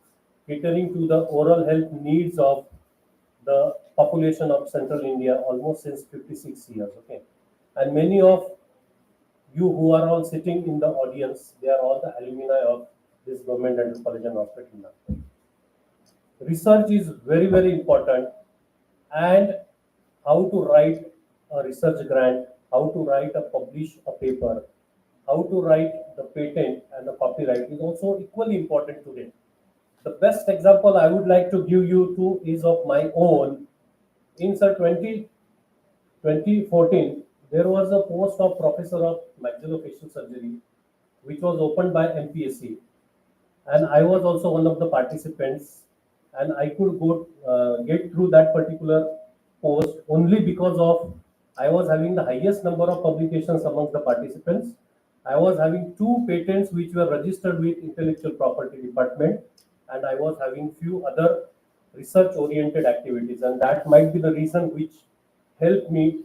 S8: catering to the oral health needs of the population of Central India almost since 56 years. Okay, and many of you who are all sitting in the audience, they are all the alumni of this Government Dental College and Hospital, Nagpur. Research is very, very important, and how to write a research grant, how to publish a paper, how to write the patent and the copyright is also equally important today. The best example I would like to give you to is of my own. In 2014, there was a post of Professor of Maxillofacial Surgery which was opened by MPSC, and I was also one of the participants, and I could get through that particular post only because of I was having the highest number of publications amongst the participants. I was having 2 patents which were registered with Intellectual Property Department, and I was having few other research-oriented activities, and that might be the reason which helped me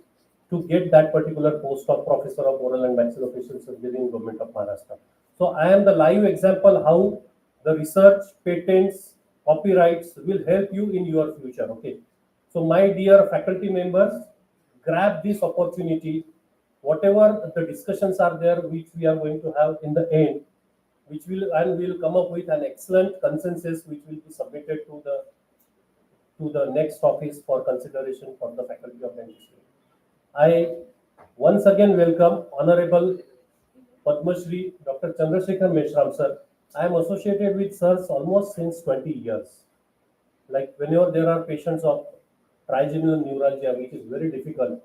S8: to get that particular post of Professor of Oral and Maxillofacial Surgery in Government of Maharashtra. So I am the live example how the research, patents, copyrights will help you in your future. Okay, so my dear faculty members, grab this opportunity. Whatever the discussions are there which we are going to have in the end, which will come up with an excellent consensus which will be submitted to the next office for consideration for the Faculty of Dentistry. I once again welcome Honorable Padma Shri Dr. Chandrasekhar Meshram sir. I am associated with sirs almost since 20 years. Like whenever there are patients of trigeminal neuralgia, which is very difficult,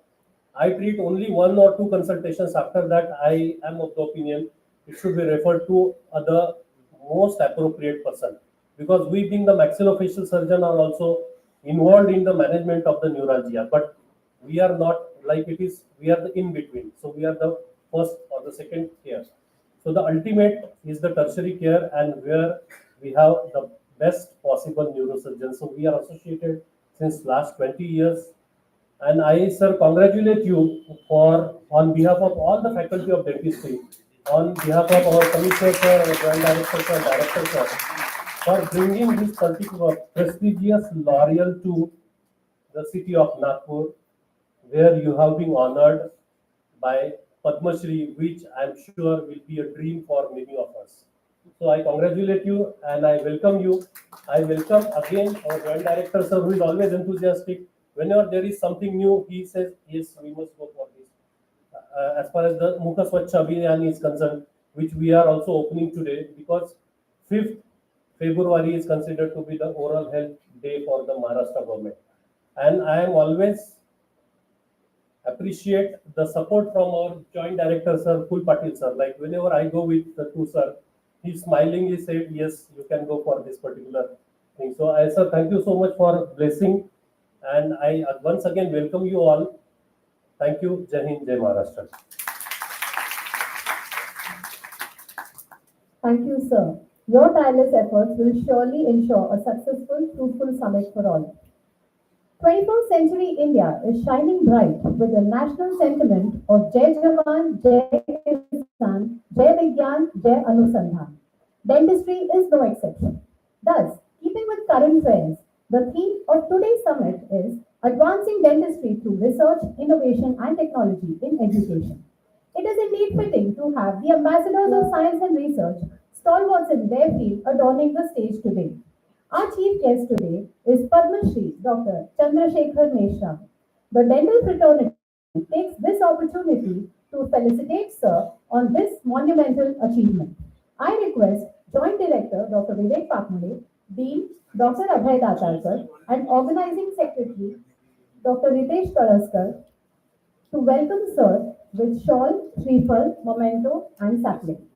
S8: I treat only 1 or 2 consultations. After that, I am of the opinion it should be referred to the most appropriate person, because we being the maxillofacial surgeon are also involved in the management of the neuralgia, but we are not like it is, we are the in between. So we are the first or the second care. So the ultimate is the tertiary care, and where we have the best possible neurosurgeons. So we are associated since last 20 years. And I, sir, congratulate you for, on behalf of all the Faculty of Dentistry, on behalf of our Commissioner sir, our Joint Director sir, Director sir, for bringing this particular prestigious laurel to the city of Nagpur, where you have been honored by Padma Shri, which I am sure will be a dream for many of us. So I congratulate you and I welcome you. I welcome again our Joint Director sir, who is always enthusiastic. Whenever there is something new, he says, yes, we must go for this. As far as the Mukha Swachha Abhiyan is concerned, which we are also opening today, because 5th February is considered to be the Oral Health Day for the Maharashtra government. And I am always appreciate the support from our Joint Director sir, Phul Patil sir. Like whenever I go with the 2 sir, he smilingly said, yes, you can go for this particular thing. So, I sir, thank you so much for blessing, and I once again welcome you all. Thank you. Jai Hind, Jai Maharashtra.
S1: Thank you, sir. Your tireless efforts will surely ensure a successful, fruitful summit for all. 21st century India is shining bright with the national sentiment of Jai Jawan, Jai Kisan, Jai Vigyan, Jai Anusandhan. Dentistry is no exception. Thus, keeping with current trends, the theme of today's summit is Advancing Dentistry through Research, Innovation and Technology in Education. It is indeed fitting to have the ambassadors of science and research, stalwarts in their field, adorning the stage today. Our chief guest today is Padma Shri Dr. Chandrasekhar Mishra. The dental fraternity takes this opportunity to felicitate Sir on this monumental achievement. I request Joint Director Dr. Vivek Pakmale, Dean Dr. Abhay Datarkar, and Organizing Secretary Dr. Ritesh Karaskar to welcome Sir with shawl, shriphal, memento, and sapling.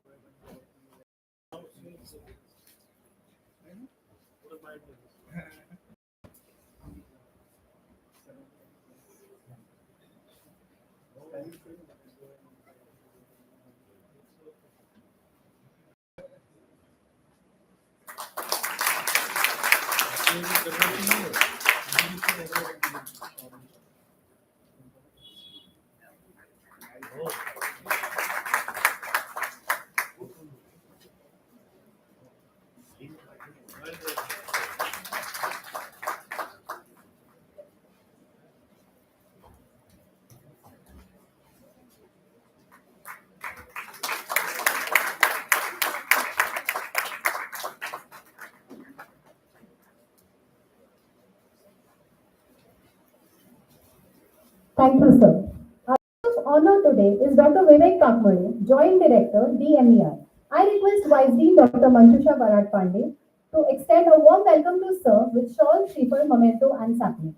S1: Thank you, sir. Our guest of honor today is Dr. Vivek Pakmale, Joint Director, DMER. I request Vice Dean Dr. Manjusha Barat Pandey to extend a warm welcome to Sir with shawl, shriphal, memento, and sapling.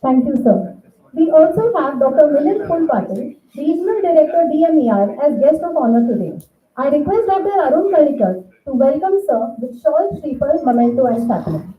S1: Thank you, sir. We also have Dr. Milind Pulpatil, Regional Director DMER, as guest of honor today. I request Dr. Arun Kalikar to welcome Sir with shawl, shriphal, memento, and sapling.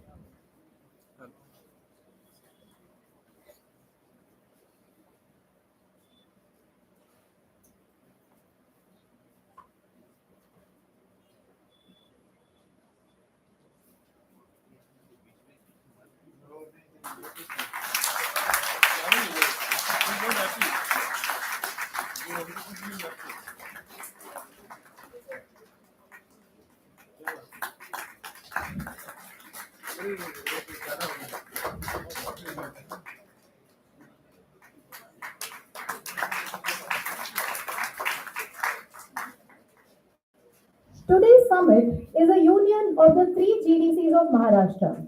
S1: Today's summit is a union of the three GDCs of Maharashtra.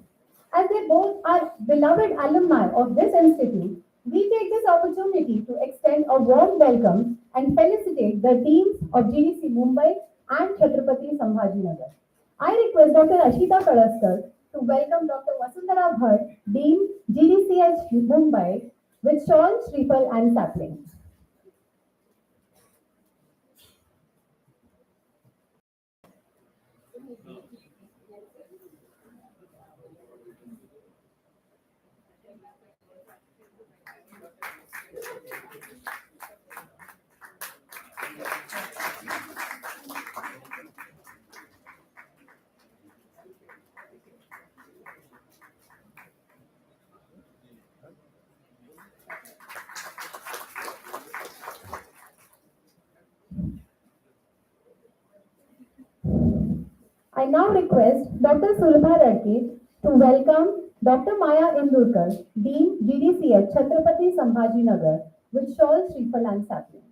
S1: As they both are beloved alumni of this institute, we take this opportunity to extend a warm welcome and felicitate the teams of GDC Mumbai and Chhatrapati Sambhajinagar. I request Dr. Ashita Karaskar to welcome Dr. Vasundhara Bhatt, Dean GDCH Mumbai, with shawl, shriphal, and sapling. I now request Dr. Sulabha Radke to welcome Dr. Maya Indurkar, Dean GDCH Chhatrapati Sambhaji Nagar, with shawl, shriphal and sapling.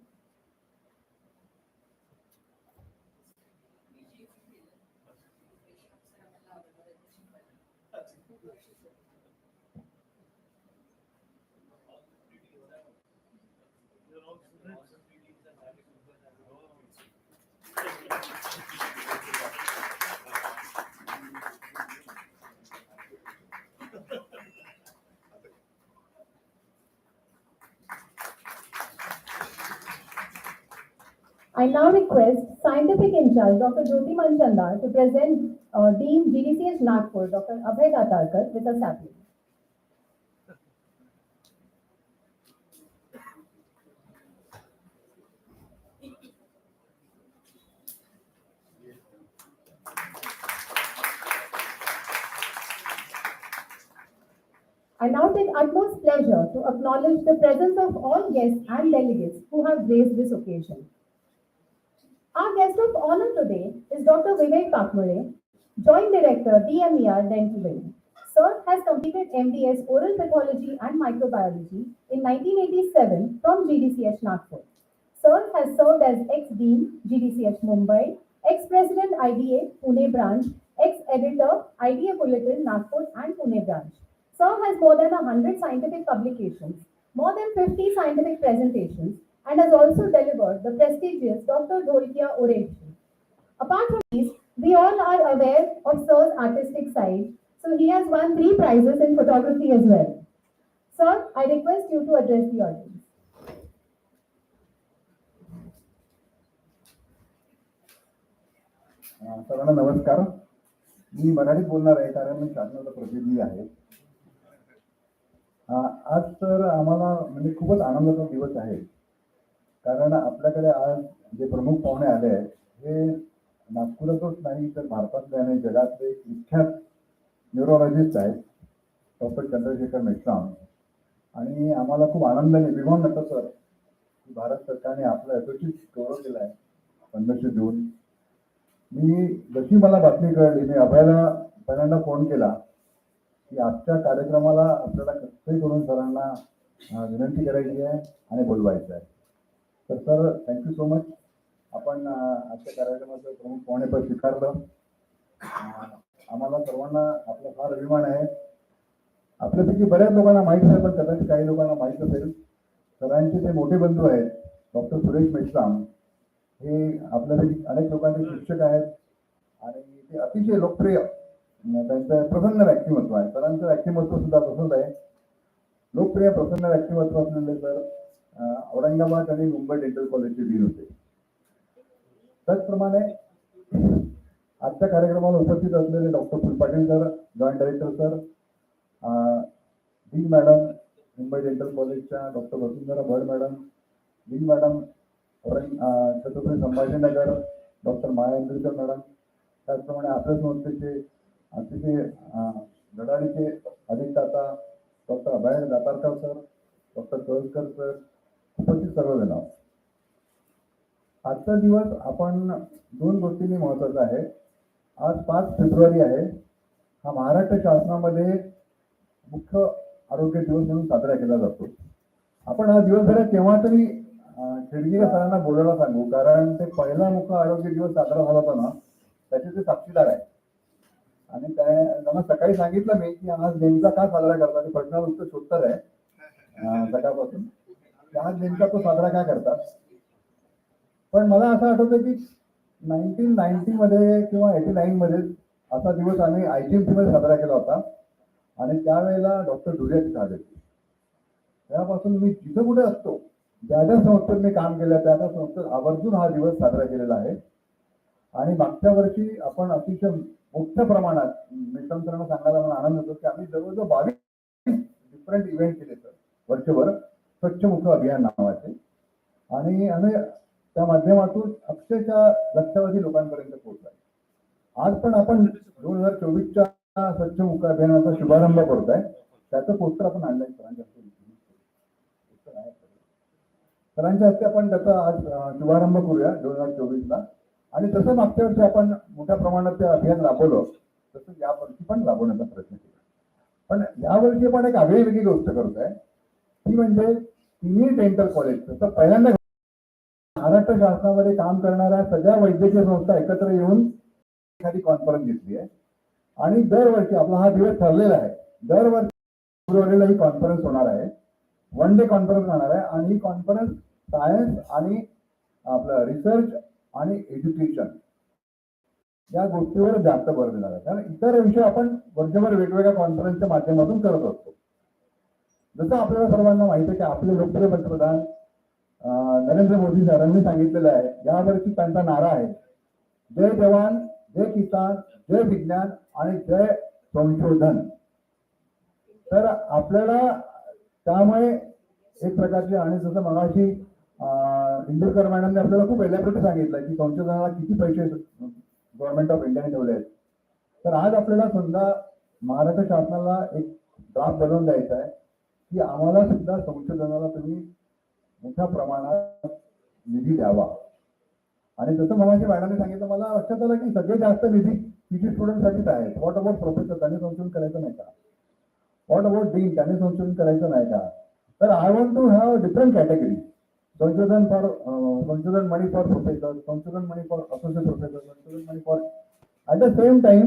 S1: I now request Scientific in Charge Dr. Jyoti Manchanda to present Dean GDCH Nagpur Dr. Abhay Datarkar with a sapling. I now take utmost pleasure to acknowledge the presence of all guests and delegates who have graced this occasion. Our guest of honor today is Dr. Vivek Pakmure, Joint Director, DMER Dental Wing. Sir has completed MDS Oral Pathology and Microbiology in 1987 from GDCH Nagpur. Sir has served as ex-Dean, GDCH Mumbai, ex-President IDA, Pune branch, ex-editor, IDA Bulletin, Nagpur and Pune branch. Sir has more than 100 scientific publications, more than 50 scientific presentations, and has also delivered the prestigious Dr. Dholkia Oration. Apart from these, we all are aware of Sir's artistic side, so he has won 3 prizes in photography as well. Sir, I request you to address the audience.
S6: सर्वांना नमस्कार. मी मराठीत बोलणार आहे कारण मी शासनाचा प्रतिनिधी आहे. आज तर आम्हाला म्हणजे खूपच आनंदाचा दिवस आहे कारण आपल्याकडे आज जे प्रमुख पाहुणे आले आहेत हे नागपुरातच नाही तर भारतातले आणि जगातले विख्यात न्यूरोलॉजिस्ट आहेत डॉक्टर चंद्रशेखर मेश्राम. आणि आम्हाला खूप आनंदाने विमान वाटतं सर की भारत सरकारने आपला यशस्वी गौरव केला आहे पद्मश्री देऊन. मी जशी मला बातमी कळली मी अभयला पहिल्यांदा फोन केला की आजच्या कार्यक्रमाला आपल्याला कसंही करून सरांना विनंती करायची आहे आणि बोलवायचं आहे. तर सर थँक्यू सो मच. आपण आजच्या कार्यक्रमाचं प्रमुख पाहुणेपद स्वीकारलं. आम्हाला सर्वांना आपला फार अभिमान आहे. आपल्यापैकी बऱ्याच लोकांना माहीत नाही पण कदाचित काही लोकांना माहीत असेल सरांचे ते मोठे बंधू आहेत डॉक्टर सुरेश मेश्राम. हे आपल्यापैकी अनेक लोकांचे शिक्षक आहेत आणि ते अतिशय लोकप्रिय त्यांचं प्रसन्न व्यक्तिमत्व आहे. सरांचं व्यक्तिमत्व सुद्धा तसंच आहे. लोकप्रिय प्रसन्न व्यक्तिमत्व असलेले सर औरंगाबाद आणि मुंबई डेंटल कॉलेजचे डीन होते. त्याचप्रमाणे आजच्या कार्यक्रमाला उपस्थित असलेले doctor Phulpatil sir, joint director sir, dean madam Mumbai dental कॉलेजच्या doctor Vasundhara Bhad madam, dean madam Chhatrapati Sambhajinagar doctor Maya Indurkar madam, त्याचप्रमाणे आपल्या संस्थेचे अतिशय धडाडीचे अधिष्ठाता doctor Abhay Datarkar sir, doctor Kalaskar sir, उपस्थित सर्वजण. आजचा दिवस आपण 2 गोष्टींनी महत्त्वाचा आहे. आज 5 फेब्रुवारी आहे. हा महाराष्ट्र शासनामध्ये मुख्य आरोग्य दिवस म्हणून साजरा केला जातो. आपण हा दिवसभरात केव्हा तरी खेडगिरे सरांना बोलायला सांगू कारण ते पहिला मुख्य आरोग्य दिवस साजरा झाला होता ना त्याचे ते साक्षीदार आहे. आणि त्यांना सकाळी सांगितलं मी की आज नेमका का साजरा करतात. ते प्रश्नाला उत्तर शोधतात आहे सकाळपासून की आज नेमका तो साजरा का करतात. पण मला असं आठवतं की 1990 मध्ये किंवा 89 मध्ये असा दिवस आम्ही IGMC मध्ये साजरा केला होता आणि त्यावेळेला डॉक्टर धुळे झाले. तेव्हापासून मी जिथं कुठे असतो ज्या ज्या संस्थेत मी काम केलं त्या त्या संस्थेत आवर्जून हा दिवस साजरा केलेला आहे. आणि मागच्या वर्षी आपण अतिशय मोठ्या प्रमाणात मित्रांना सांगायला मला आनंद होतो की आम्ही जवळजवळ 22 डिफरंट इव्हेंट केले सर वर्षभर स्वच्छ मुख अभियान नावाचे. आणि आम्ही त्या माध्यमातून अक्षरशः लक्षावधी लोकांपर्यंत पोहोचला. आज पण आपण 2024च्या स्वच्छ मुख अभियानाचा शुभारंभ करतोय. त्याचं पोस्टर आपण आणलंय सरांच्या हस्ते आपण त्याचा आज शुभारंभ करूया 2024ला. आणि तसं मागच्या वर्षी आपण मोठ्या प्रमाणात ते अभियान राबवलं, तसं यावर्षी पण राबवण्याचा प्रयत्न केला. पण यावर्षी पण एक वेगळी गोष्ट करत आहे, ती म्हणजे तिन्ही डेंटल कॉलेज. तर पहिल्यांदा महाराष्ट्र शासनामध्ये काम करणाऱ्या सगळ्या वैद्यकीय संस्था एकत्र येऊन एखादी कॉन्फरन्स घेतली आहे. आणि दरवर्षी आपला हा दिवस ठरलेला आहे, दरवर्षी फेब्रुवारीला ही कॉन्फरन्स होणार आहे. वन डे कॉन्फरन्स राहणार आहे. आणि ही कॉन्फरन्स सायन्स आणि आपलं रिसर्च आणि एज्युकेशन या गोष्टीवर जास्त भर देणार आहे. कारण इतर विषय आपण वर्षभर वेगवेगळ्या कॉन्फरन्सच्या माध्यमातून करत असतो. जसं आपल्याला सर्वांना माहिती आहे की आपले लोकप्रिय पंतप्रधान नरेंद्र मोदी सरांनी सांगितलेलं आहे, यावर्षी त्यांचा नारा आहे, जय जवान, जय किसान, जय विज्ञान आणि जय संशोधन. तर आपल्याला त्यामुळे एक प्रकारचे, आणि जसं मगाशी इंदुरकर मॅडमने आपल्याला खूप एलॅबोरेटली सांगितलं की संशोधनाला किती पैसे गव्हर्नमेंट ऑफ इंडियाने ठेवले आहेत. तर आज आपल्याला समजा महाराष्ट्र शासनाला एक ड्राफ्ट बनवून द्यायचा आहे की आम्हाला सुद्धा संशोधनाला तुम्ही मोठ्या प्रमाणात निधी द्यावा. आणि जसं मगाशी मॅडमने सांगितलं, मला लक्षात आलं की सगळ्यात जास्त निधी पीजी स्टुडंटसाठीच आहे. व्हॉट अबाउट प्रोफेसर, त्यांनी संशोधन करायचं नाही का? व्हॉट अबाउट डीन, त्यांनी संशोधन करायचं नाही का? तर I want to have different category. संशोधन मनी फॉर प्रोफेसर, संशोधन मनी फॉर असोसिएट प्रोफेसर, संशोधन money for at the same time.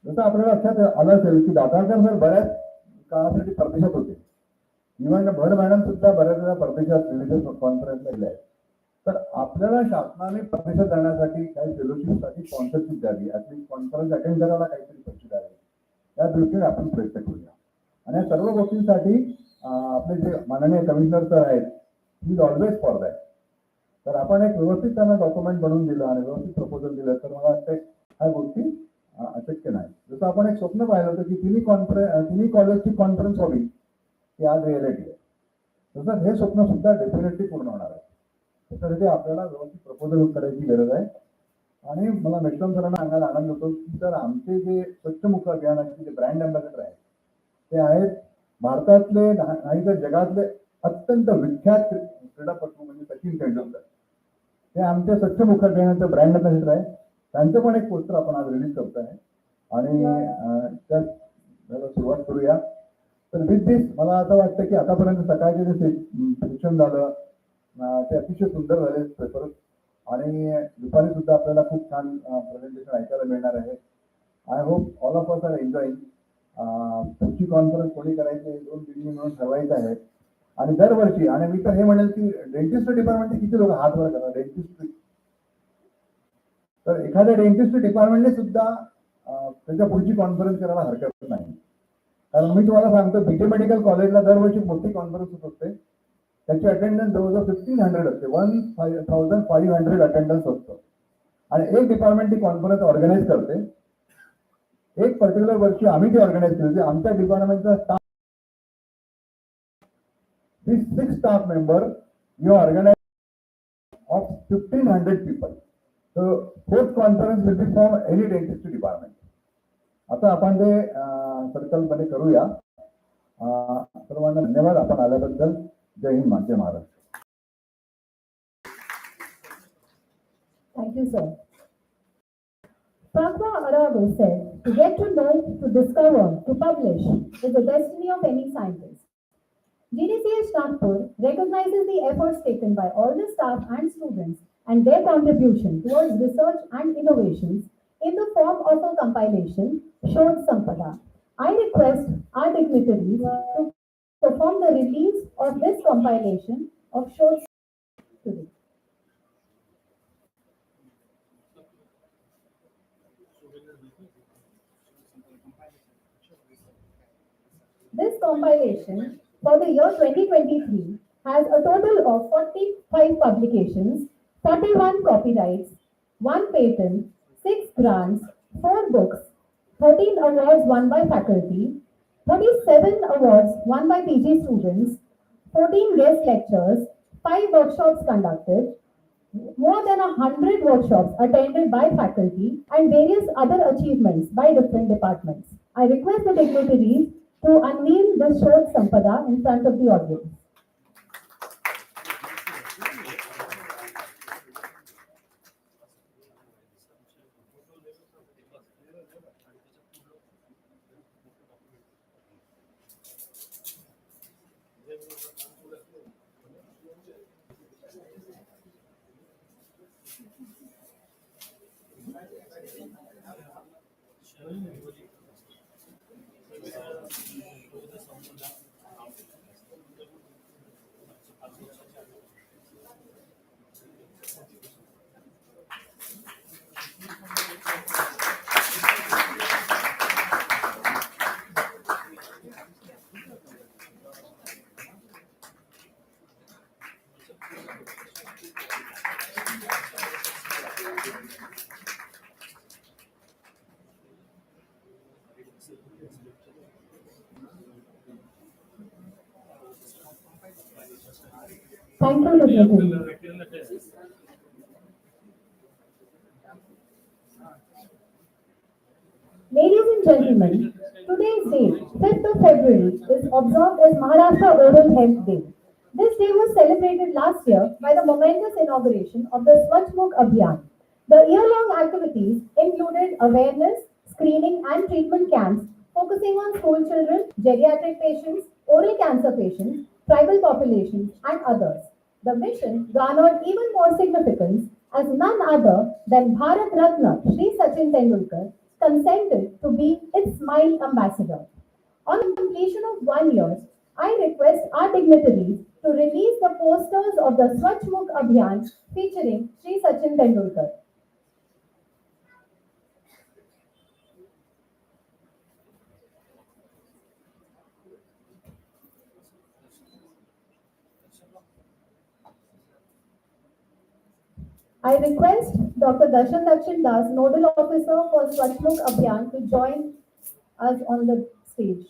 S6: जसं आपल्याला लक्षात आलं असेल की दातारकर सर बऱ्याच काळासाठी परदेशात होते. इव्हन भड मॅडम सुद्धा बऱ्याच वेळा परदेशात रिलिजियस कॉन्फरन्सला गेले आहेत. तर आपल्याला शासनाने परदेशात जाण्यासाठी काही फेलोशिपसाठी स्पॉन्सरशिप द्यावी, ऍटलीस्ट कॉन्फरन्स अटेंड करायला काहीतरी पैसे द्यावे, या दृष्टीने आपण प्रयत्न करूया. आणि या सर्व गोष्टींसाठी आपले जे माननीय कमिशनर सर आहेत, he is always for that. तर आपण एक व्यवस्थित त्यांना डॉक्युमेंट बनवून दिलं आणि व्यवस्थित प्रपोजल दिलं तर मला वाटतं ह्या गोष्टी अशक्य नाही. जसं आपण एक स्वप्न पाहिलं होतं की तिन्ही कॉलेजची कॉन्फरन्स व्हावी, ती आज रिअलिटी आहे. तसं हे स्वप्न सुद्धा डेफिनेटली पूर्ण होणार आहे. त्याच्यासाठी आपल्याला व्यवस्थित प्रपोजल करायची गरज आहे. आणि मला मेश्राम सरांना सांगायला आनंद होतो की सर, आमचे जे स्वच्छमुख अभियानाचे जे ब्रँड अँबॅसेडर आहेत ते आहेत भारतातले नाही तर जगातले अत्यंत विख्यात क्रीडापटू म्हणजे सचिन तेंडुलकर. ते आमच्या स्वच्छमुख अभियानाचे ब्रँड अँबॅसेडर आहे. त्यांचं पण एक पोस्टर आपण आज रिलीज करतो आहे आणि त्याला सुरुवात करूया. तर विथ दिस मला असं वाटतं की आतापर्यंत सकाळचे जे सेशन झालं ते अतिशय सुंदर झाले पेपर. आणि दुपारी सुद्धा आपल्याला खूप छान प्रेझेंटेशन ऐकायला मिळणार आहे. I hope all of us are enjoying. पुढची कॉन्फरन्स कोणी करायची 2 दिवशी मिळून ठरवायचं आहे. आणि दरवर्षी, आणि मी तर हे म्हणेल की डेंटिस्ट डिपार्टमेंटचे किती लोक हात वर करा डेंटिस्ट. तर एखाद्या डेंटिस्ट डिपार्टमेंटने सुद्धा त्याच्या पुढची कॉन्फरन्स करायला हरकत नाही. कारण मी तुम्हाला सांगतो, बीजे मेडिकल कॉलेजला दरवर्षी मोठी कॉन्फरन्स होत असते. त्याची अटेंडन्स जवळजवळ 1500 असते, 1500 अटेंडन्स असतं. आणि एक डिपार्टमेंट ती कॉन्फरन्स ऑर्गनाईज करते. एक पर्टिक्युलर वर्षी आम्ही ती ऑर्गनाईज केली होती. आमच्या डिपार्टमेंटचा staff 6 staff member you organise of 1500 people. So fourth conference will be from any dentistry department. आता आपण ते सर्कल मध्ये करूया. सर्वांना धन्यवाद आपण आल्याबद्दल. जय हिंद, जय Maharashtra.
S1: Thank you, sir. Francois Arago said, to get to know, to discover, to publish is the destiny of any scientist. GDCH Nagpur recognizes the efforts taken by all the staff and students and their contribution towards research and innovations in the form of a compilation, Shodh Sampada. I request our dignitaries to perform the release of this compilation of Shodh today. This compilation for the year 2023 has a total of 45 publications, 41 copyrights, 1 patent, 6 grants, 4 books, 13 awards won by faculty, 37 awards won by PG students, 14 guest lectures, 5 workshops conducted, more than 100 workshops attended by faculty, and various other achievements by different departments. I request the dignitaries to unveil the Shodh Sampada in front of the audience. Thank you, dignitaries. Ladies and gentlemen, today's date, 5th of February, is observed as Maharashtra Oral Health Day. This day was celebrated last year by the momentous inauguration of the Swachh Mukh Abhiyan. The year-long activities included awareness, screening and treatment camps focusing on school children, geriatric patients, oral cancer patients, tribal populations and others. The mission garnered even more significance as none other than Bharat Ratna Sri Sachin Tendulkar consented to be its Smile Ambassador. On completion of 1 year, I request our dignitaries to release the posters of the Swachh Mukh Abhiyan featuring Sri Sachin Tendulkar. I request Dr. Darshan Dakshin Das, Nodal Officer for Swachh Mukh Abhiyan, to join us on the stage.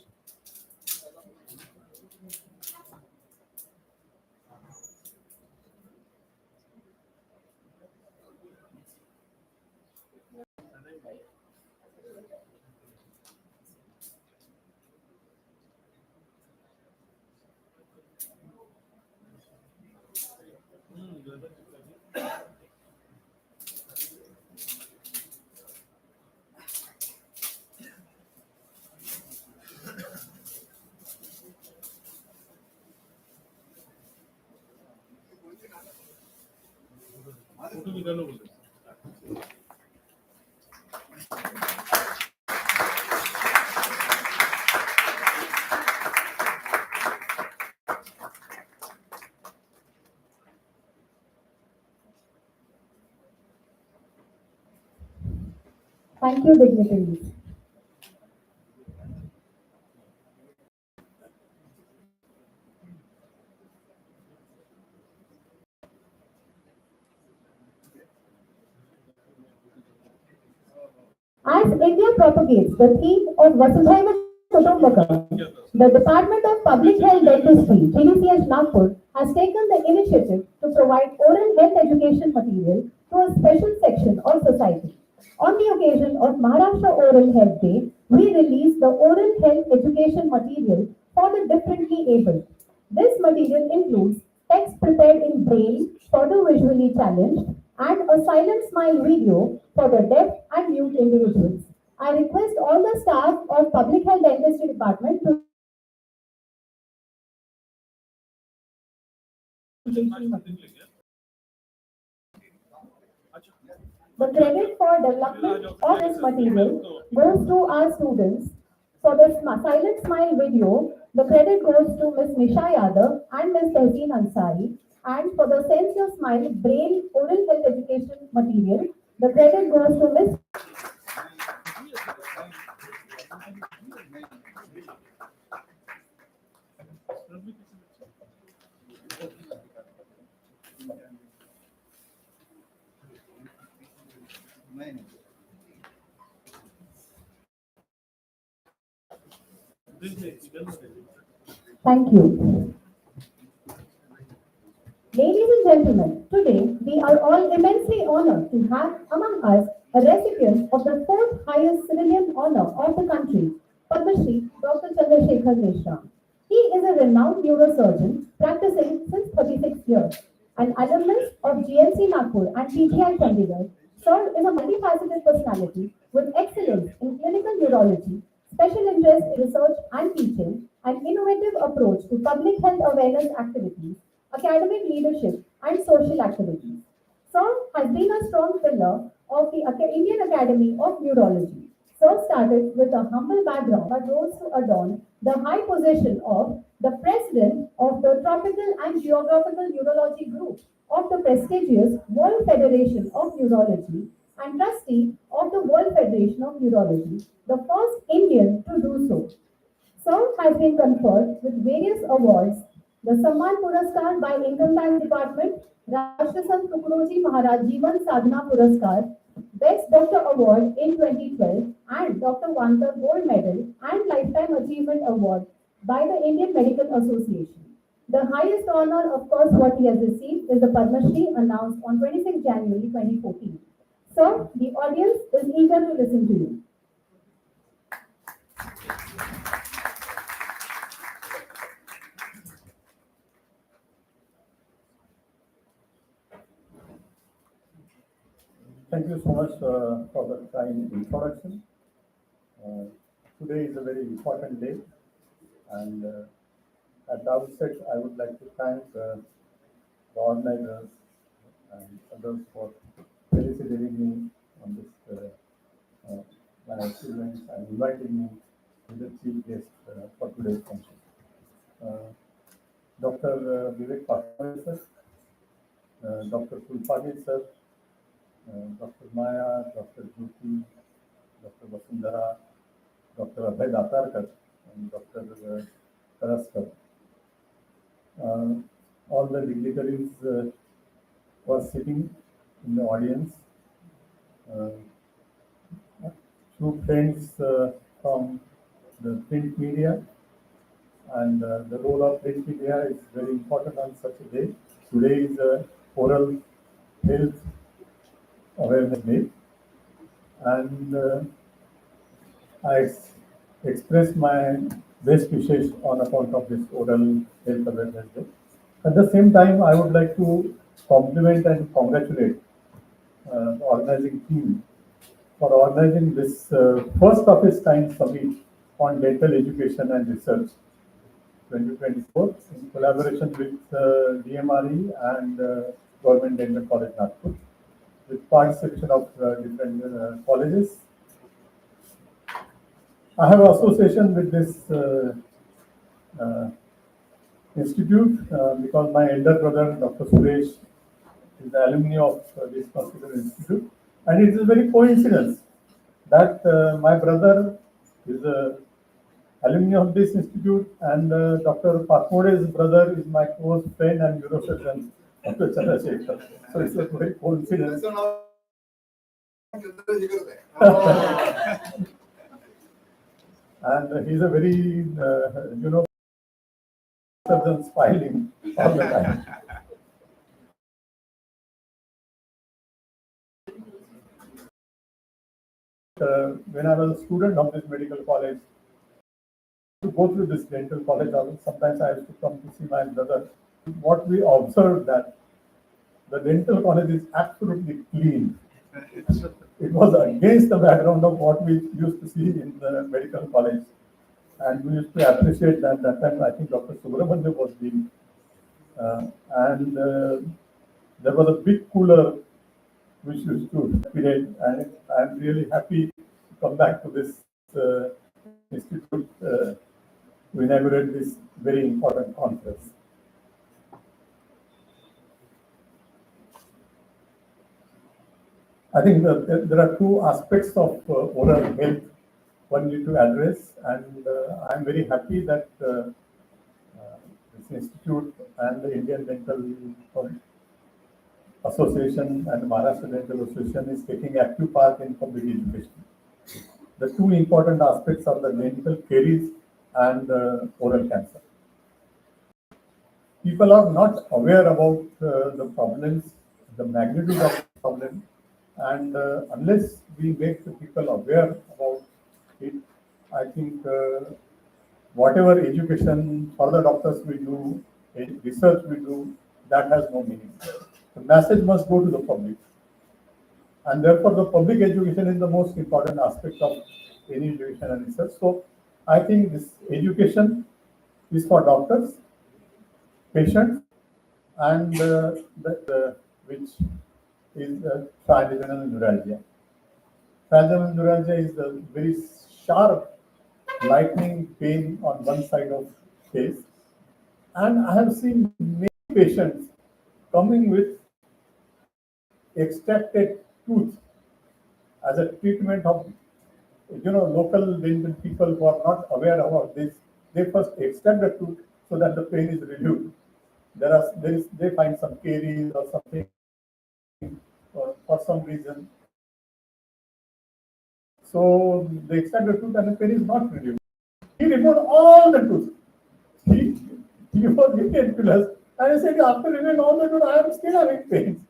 S1: Thank you, dignitaries. As India propagates the theme of Vasudhaiva Kutumbakam, the Department of Public Health Dentistry, GDCH Nagpur, has taken the initiative to provide oral health education material to a special section of society. On the occasion of Maharashtra Oral Health Day, we released the oral health education material for the differently abled. This material includes text prepared in Braille for the visually challenged and a silent smile video for the deaf and mute individuals. I request all the staff of Public Health Dentistry Department to the credit for development of this material goes to our students. For the silent smile video, the credit goes to Ms. Nisha Yadav and Ms. Tehseen Ansari. And for the Sense Your Smile Braille oral health education material, the credit goes to Ms. Thank you. Ladies and gentlemen, today we are all immensely honored to have among us a recipient of the fourth highest civilian honor of the country, Padma Shri Dr. Chandrasekhar Mishra. He is a renowned neurosurgeon practicing since 36 years, an alumnus of GMC Nagpur and PGI Chandigarh. Sir is a multifaceted personality with excellence in clinical neurology, special interest in research and teaching, an innovative approach to public health awareness activities, academic leadership, and social activities. Sir has been a strong pillar of the Indian Academy of Neurology. Sir started with a humble background but rose to adorn the high position of the president of the Tropical and Geographical Neurology Group of the prestigious World Federation of Neurology and trustee of the World Federation of Neurology, the first Indian to do so. Sir has been conferred with various awards, the Samman Puraskar by Income Tax Department, Rashtrasant Tukaroji Maharaj Jeevan Sadhana Puraskar, Best Doctor Award in 2012, and Dr. Wanker Gold Medal and Lifetime Achievement Award by the Indian Medical Association. The highest honor, of course, what he has received is the Padma Shri announced on 26 January 2014. Sir, the audience is eager to listen to you.
S6: Thank you so much for the kind introduction. Uh, Today is a very important day, and at the outset, I would like to thank the organizers and others for felicitating me on this my achievements and inviting me as the chief guest for today's function. Uh, Dr. Vivek Patwari sir, Dr. Kulpani sir, Dr. Maya, Dr. Jyoti, Dr. Vasundhara, Dr. Abhay Datarkar, and Dr. Karaskar. All the dignitaries were sitting in the audience. Few friends from the print media, and the role of print media is very important on such a day. Today is Oral Health Awareness Day, and I express my best wishes on account of this Oral Health Awareness Day. At the same time, I would like to compliment and congratulate the organizing team for organizing this first of its kind summit on dental education and research 2024 in collaboration with DMRE and Government Dental College Nagpur, with participation of different colleges. I have association with this institute because my elder brother, Dr. Suresh, is the alumni of this particular institute, and it is a very coincidence that my brother is a alumni of this institute, and Dr. Patmode's brother is my close friend and neurosurgeon, Dr. Chandrasekhar. So it's a great coincidence. And he's a very, surgeon smiling all the time. When I was a student of this medical college, to go through this dental college, sometimes I used to come to see my brother. What we observed that the dental college is absolutely clean. It was against the background of what we used to see in the medical college. And we used to appreciate that. That time, I think Dr. Subramanian was being, and there was a big cooler which used to period, and I'm really happy to come back to this institute to inaugurate this very important conference. I think there are two aspects of oral health one need to address, and I'm very happy that this institute and the Indian Dental Association and Maharashtra Dental Association is taking active part in public education. The two important aspects are the dental caries and oral cancer. People are not aware about the problems, the magnitude of the problem, and unless we make the people aware about it, I think whatever education for the doctors we do, research we do, that has no meaning. The message must go to the public, and therefore the public education is the most important aspect of any education and research. So I think this education is for doctors, patients, and which is trigeminal neuralgia. trigeminal neuralgia is a very sharp lightning pain on one side of face, and I have seen many patients coming with extracted tooth as a treatment of, local dental people who are not aware about this. They first extract the tooth so that the pain is relieved. They find some caries or something, or for some reason. So they extract the tooth and the pain is not relieved. He removed all the tooth. He, he was ridiculous. And I said, after removing all the tooth, I am still having pain.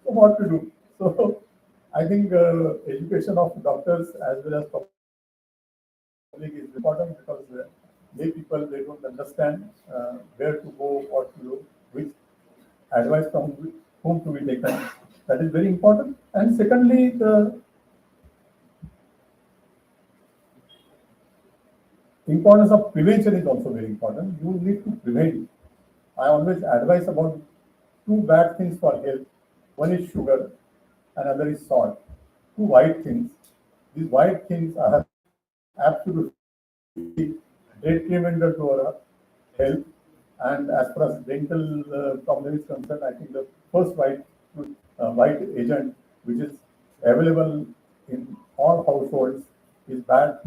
S6: So what to do? So I think education of doctors as well as public is important, because many people, they don't understand where to go, what to do, which advice from whom to be taken. That is very important. And secondly, the importance of prevention is also very important. You need to prevent. I always advise about two bad things for health. One is sugar, another is salt. Two white things. These white things are absolutely detrimental to our health. And as far as dental problem is concerned, I think the first white agent which is available in all households is bad.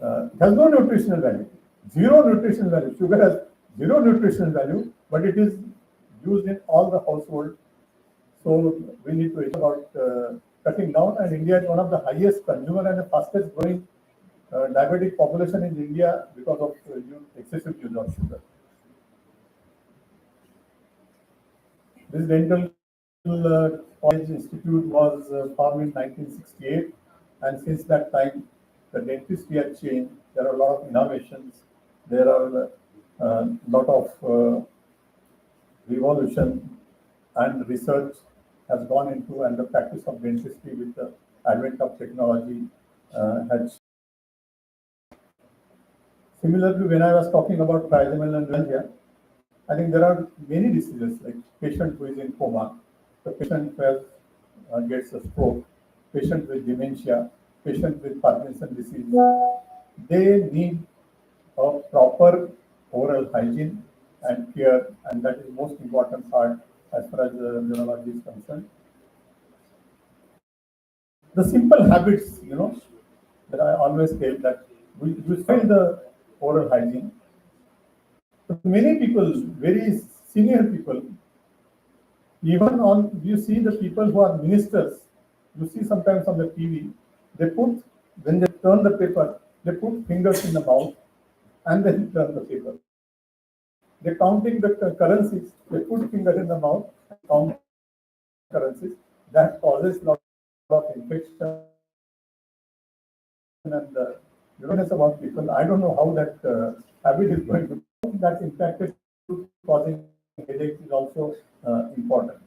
S6: It has no nutritional value, zero nutritional value. Sugar has zero nutritional value, but it is used in all the households. So we need to about cutting down. And India is one of the highest consumer and the fastest growing diabetic population in India because of excessive use of sugar. This dental college institute was formed in 1968, and since that time, the dentistry has changed. There are a lot of innovations. There are a lot of revolution and research has gone into, and the practice of dentistry with the advent of technology has. Similarly, when I was talking about trigeminal neuralgia, I think there are many diseases like patient who is in coma, the patient who has, gets a stroke, patient with dementia, patient with Parkinson's disease. They need a proper oral hygiene and care, and that is the most important part as far as neurology is concerned. The simple habits, that I always tell, that we find the oral hygiene. But many people, very senior people, even on, you see the people who are ministers, you see sometimes on the TV, they put, when they turn the paper, they put fingers in the mouth and then turn the paper. They're counting the currencies, they put finger in the mouth and count currencies. That causes a lot of infection and illness about people. I don't know how that habit is going to. That's impacted, causing headaches is also important.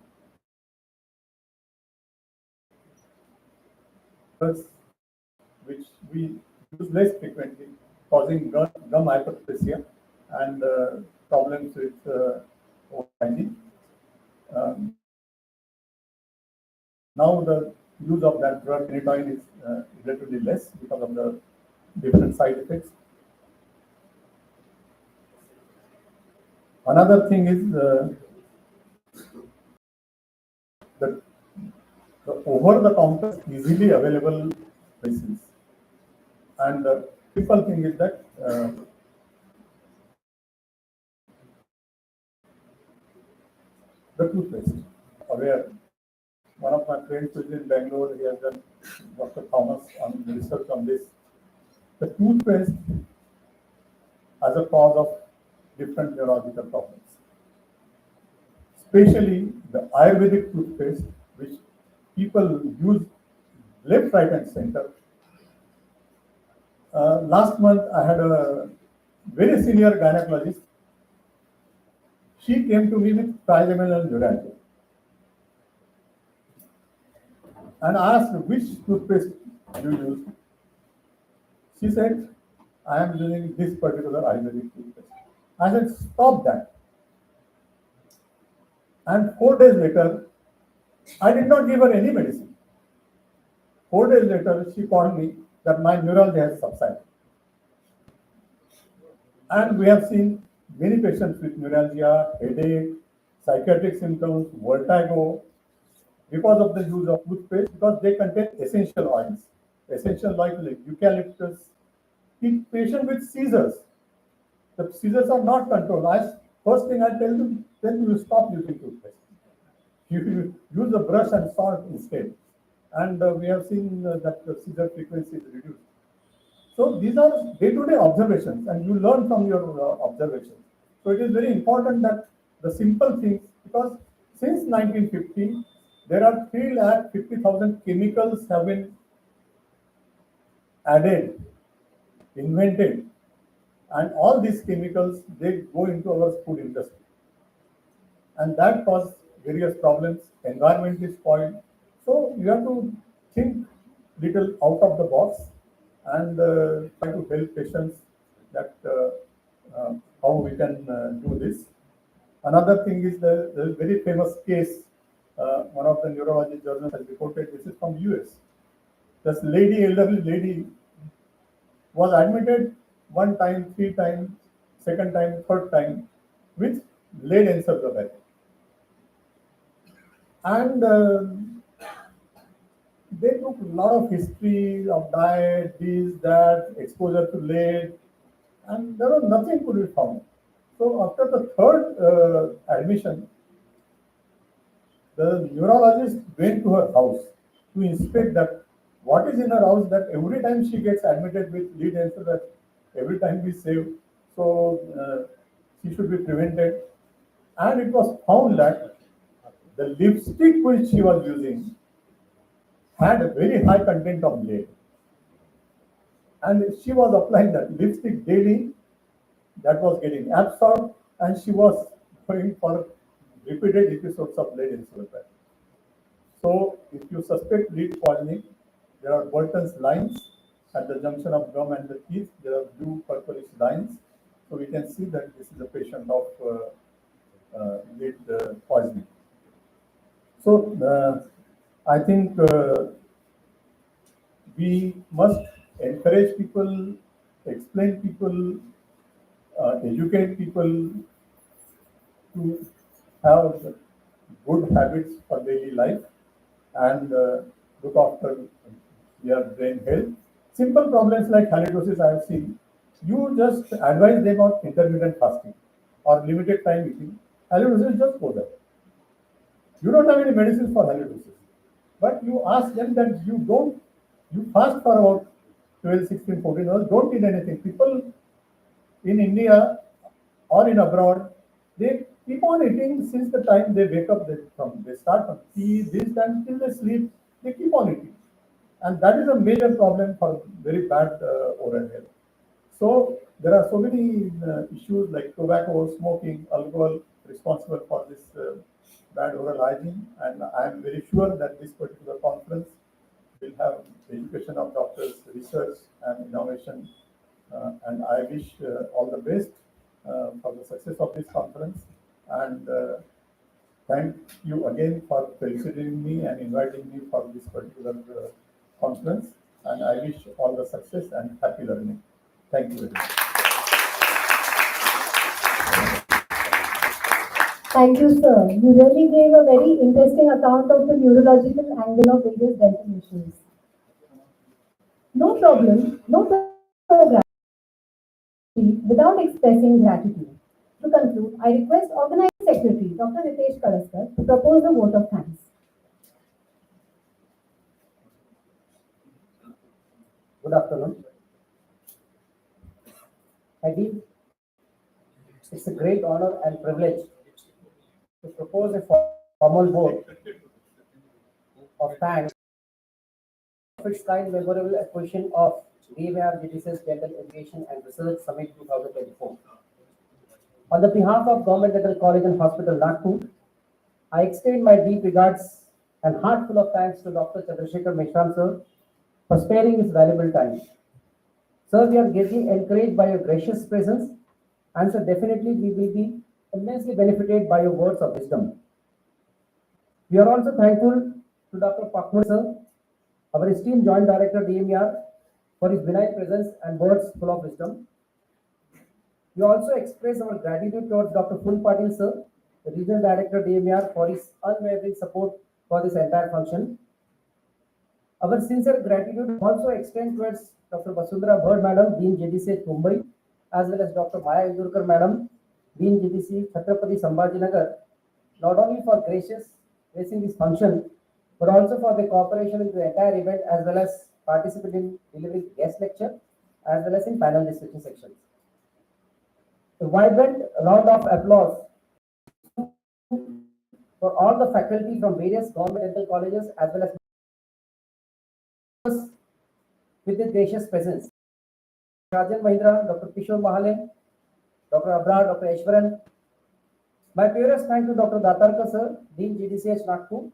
S6: Which we use less frequently, causing gum hyperplasia and problems with hygiene. Now the use of that drug phenytoin is relatively less because of the different side effects. Another thing is the over-the-counter easily available medicines, and the people thing is that the toothpaste. Aware, one of my friends who is in Bangalore, he has done Dr. Thomas on research on this. The toothpaste as a cause of different neurological problems, especially the Ayurvedic toothpaste, which people use left, right, and center. Last month, I had a very senior gynecologist. She came to me with trigeminal neuralgia and asked which toothpaste you use. She said, I am using this particular Ayurvedic toothpaste. I said, stop that. And 4 days later, I did not give her any medicine. 4 days later, she called me that my neuralgia has subsided. And we have seen many patients with neuralgia, headache, psychiatric symptoms, vertigo, because of the use of toothpaste, because they contain essential oils, essential like eucalyptus. In patient with seizures, the seizures are not controlled. First thing I tell them, then you stop using toothpaste. You use a brush and salt instead. And we have seen that the seizure frequency is reduced. So these are day-to-day observations, and you learn from your observations. So it is very important that the simple things, because since 1950, there are 350,000 chemicals have been added, invented, and all these chemicals, they go into our food industry. And that causes various problems. Environment is spoiled. So you have to think little out of the box and try to help patients that how we can do this. Another thing is the very famous case, one of the neurology journals has reported, this is from US. This lady, elderly lady, was admitted one time, 3 times, second time, third time with lead encephalopathy. And they took a lot of history of diet, this, that, exposure to lead, and there was nothing could be found. So after the third admission, the neurologist went to her house to inspect that what is in her house, that every time she gets admitted with lead encephalopathy, every time we save, so she should be prevented. And it was found that the lipstick which she was using had a very high content of lead. And she was applying that lipstick daily, that was getting absorbed, and she was going for repeated episodes of lead encephalopathy. So if you suspect lead poisoning, there are Burton's lines at the junction of gum and the teeth. There are blue purplish lines. So we can see that this is a patient of lead poisoning. So I think we must encourage people, explain people, educate people to have good habits for daily life and look after their brain health. Simple problems like halitosis I have seen, you just advise them on intermittent fasting or limited time eating. Halitosis just goes up. You don't have any medicines for halitosis, but you ask them that you fast for about 12, 16, 14 hours, don't eat anything. People in India or in abroad, they keep on eating since the time they wake up. They start from tea, this, and till they sleep, they keep on eating. And that is a major problem for very bad oral health. So there are so many issues like tobacco, smoking, alcohol responsible for this bad oral hygiene. And I am very sure that this particular conference will have education of doctors, research and innovation. And I wish all the best for the success of this conference. And thank you again for felicitating me and inviting me for this particular conference. And I wish all the success and happy learning. Thank you very much.
S1: Thank you, sir. You really gave a very interesting account of the neurological angle of various dental issues. No problem, no program without expressing gratitude. To conclude, I request Organizing Secretary Dr. Nitesh Kalaskar to propose a vote of thanks.
S9: Good afternoon. I deem it's a great honor and privilege to propose a formal vote of thanks of its kind memorable acquisition of DMER GDCH Dental Education and Research Summit 2024. On the behalf of Government Dental College and Hospital, Nagpur, I extend my deep regards and heartful of thanks to Dr. Chandrasekhar Mishran sir for sparing his valuable time. Sir, we are getting encouraged by your gracious presence, and sir, definitely we will be immensely benefited by your words of wisdom. We are also thankful to Dr. Pakmur sir, our esteemed Joint Director DMER for his benign presence and words full of wisdom. We also express our gratitude towards Dr. Phul Patil sir, the Regional Director DMER, for his unwavering support for this entire function. Our sincere gratitude also extends towards Dr. Vasundhara Bhatt Madam, Dean GDCH Mumbai, as well as Dr. Maya Vidurkar Madam, Dean GDC Chhatrapati Sambhajinagar, not only for gracing this function, but also for the cooperation in the entire event, as well as participating in delivering guest lecture, as well as in panel discussion sections. A vibrant round of applause for all the faculty from various government dental colleges, as well as with the gracious presence. Rajan Mahindra, Dr. Kishore Mahale, Dr. Abrar, Dr. Ishwaran. My purest thanks to Dr. Datarkar sir, Dean GDCH Nagpur,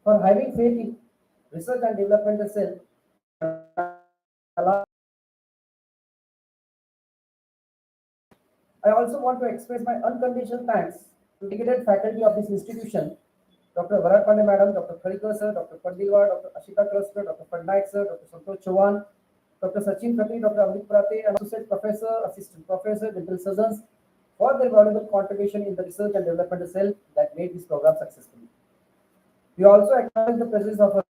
S9: for having faith in research and development cell. I also want to express my unconditional thanks to dedicated faculty of this institution, Dr. Varat Pandey Madam, Dr. Khadikar sir, Dr. Pandilwar, Dr. Ashita Cluster, Dr. Pandnaik sir, Dr. Santosh Chauhan, Dr. Sachin Khati, Dr. Amit Prate, and Associate Professor, Assistant Professor, Dental Surgeons, for their valuable contribution in the research and development cell that made this program successful. We also acknowledge the presence of our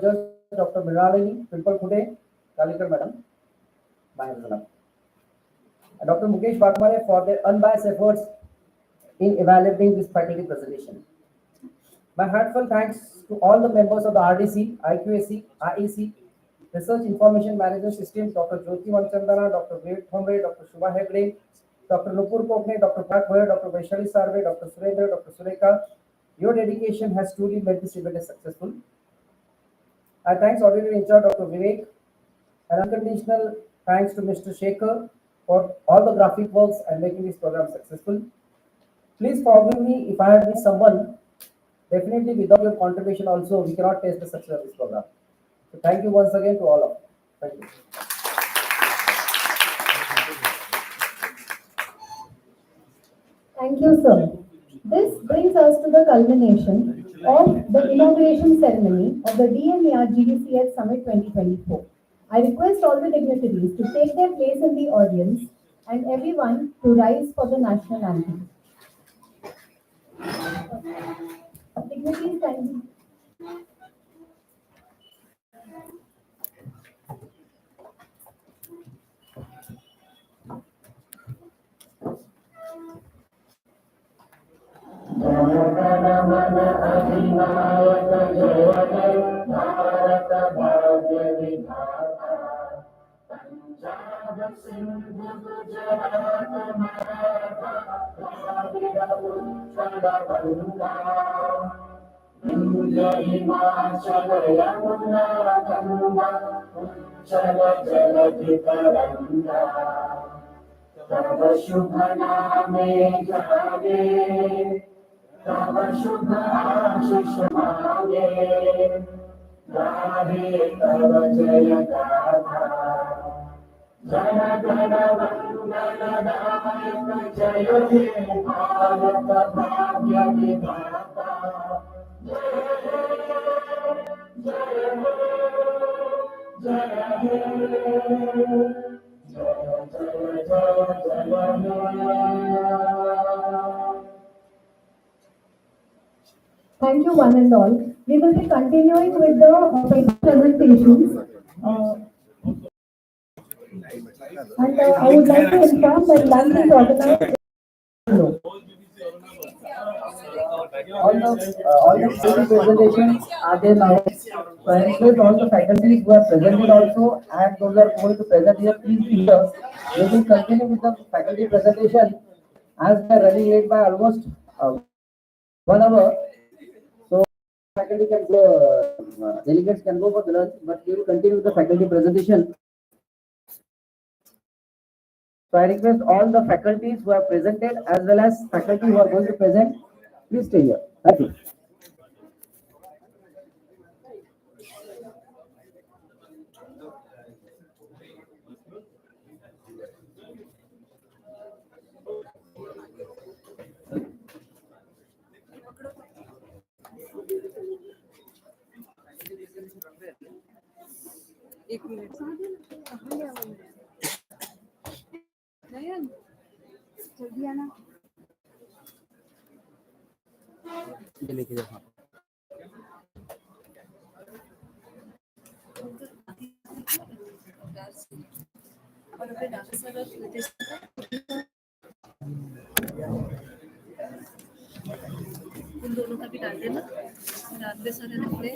S9: judge, Dr. Mrinalini Pimple Khude, Kalikar Madam, Mahindra, and Dr. Mukesh Bhatmare for their unbiased efforts in evaluating this faculty presentation. My heartfelt thanks to all the members of the RDC, IQAC, IEC, Research Information Management System, Dr. Jyoti Manchandana, Dr. Ved Thomre, Dr. Shubha Hegde, Dr. Nupur Kokne, Dr. Pat Goyer, Dr. Vaishali Sarve, Dr. Surendra, Dr. Sureka. Your dedication has truly made this event successful. I thanks Auditor in charge, Dr. Vivek, and unconditional thanks to Mr. Shekhar for all the graphic works and making this program successful. Please forgive me if I have missed someone. Definitely, without your contribution, also we cannot taste the success of this program. So, thank you once again to all of you. Thank you.
S1: Thank you, sir. This brings us to the culmination of the inauguration ceremony of the DMER GDCH Summit 2024. I request all the dignitaries to take their place in the audience and everyone to rise for the national anthem. Dignitaries, kindly.
S10: तव शुभ नामे जागे तव शुभ आशीष मांगे गाहे तव जय गाथा जन गण मंगलदायक जय हे भारत भाग्य विधाता जय हे जय हे जय हे
S1: Thank you, one and all. We will be continuing with the presentations. And I would like to inform that lunch is organized.
S9: All the presentations are there now. So I request all the faculty who are presented also and those are going to present here, please be here. We will continue with the faculty presentation as we are running late by almost 1 hour. So faculty can go, delegates can go for the lunch, but we will continue with the faculty presentation. So I request all the faculties who have presented as well as faculty who are going to present, please stay here. Thank you.
S5: एक minute कहाँ गया वो? नयन जल्दी आना।
S7: ये लेके जाओ।
S5: और अपने डाटा सर उन दोनों का भी डाल देना। डाल दे सर अपने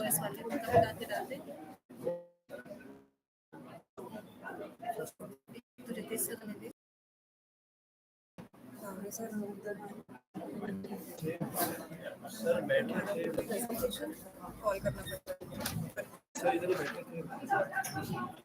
S5: ओएस वाले उनका भी डाल दे। तो रितेश सर ने दे। हाँ सर हम उधर प्रेजेंटेशन कॉल करना पड़ता है।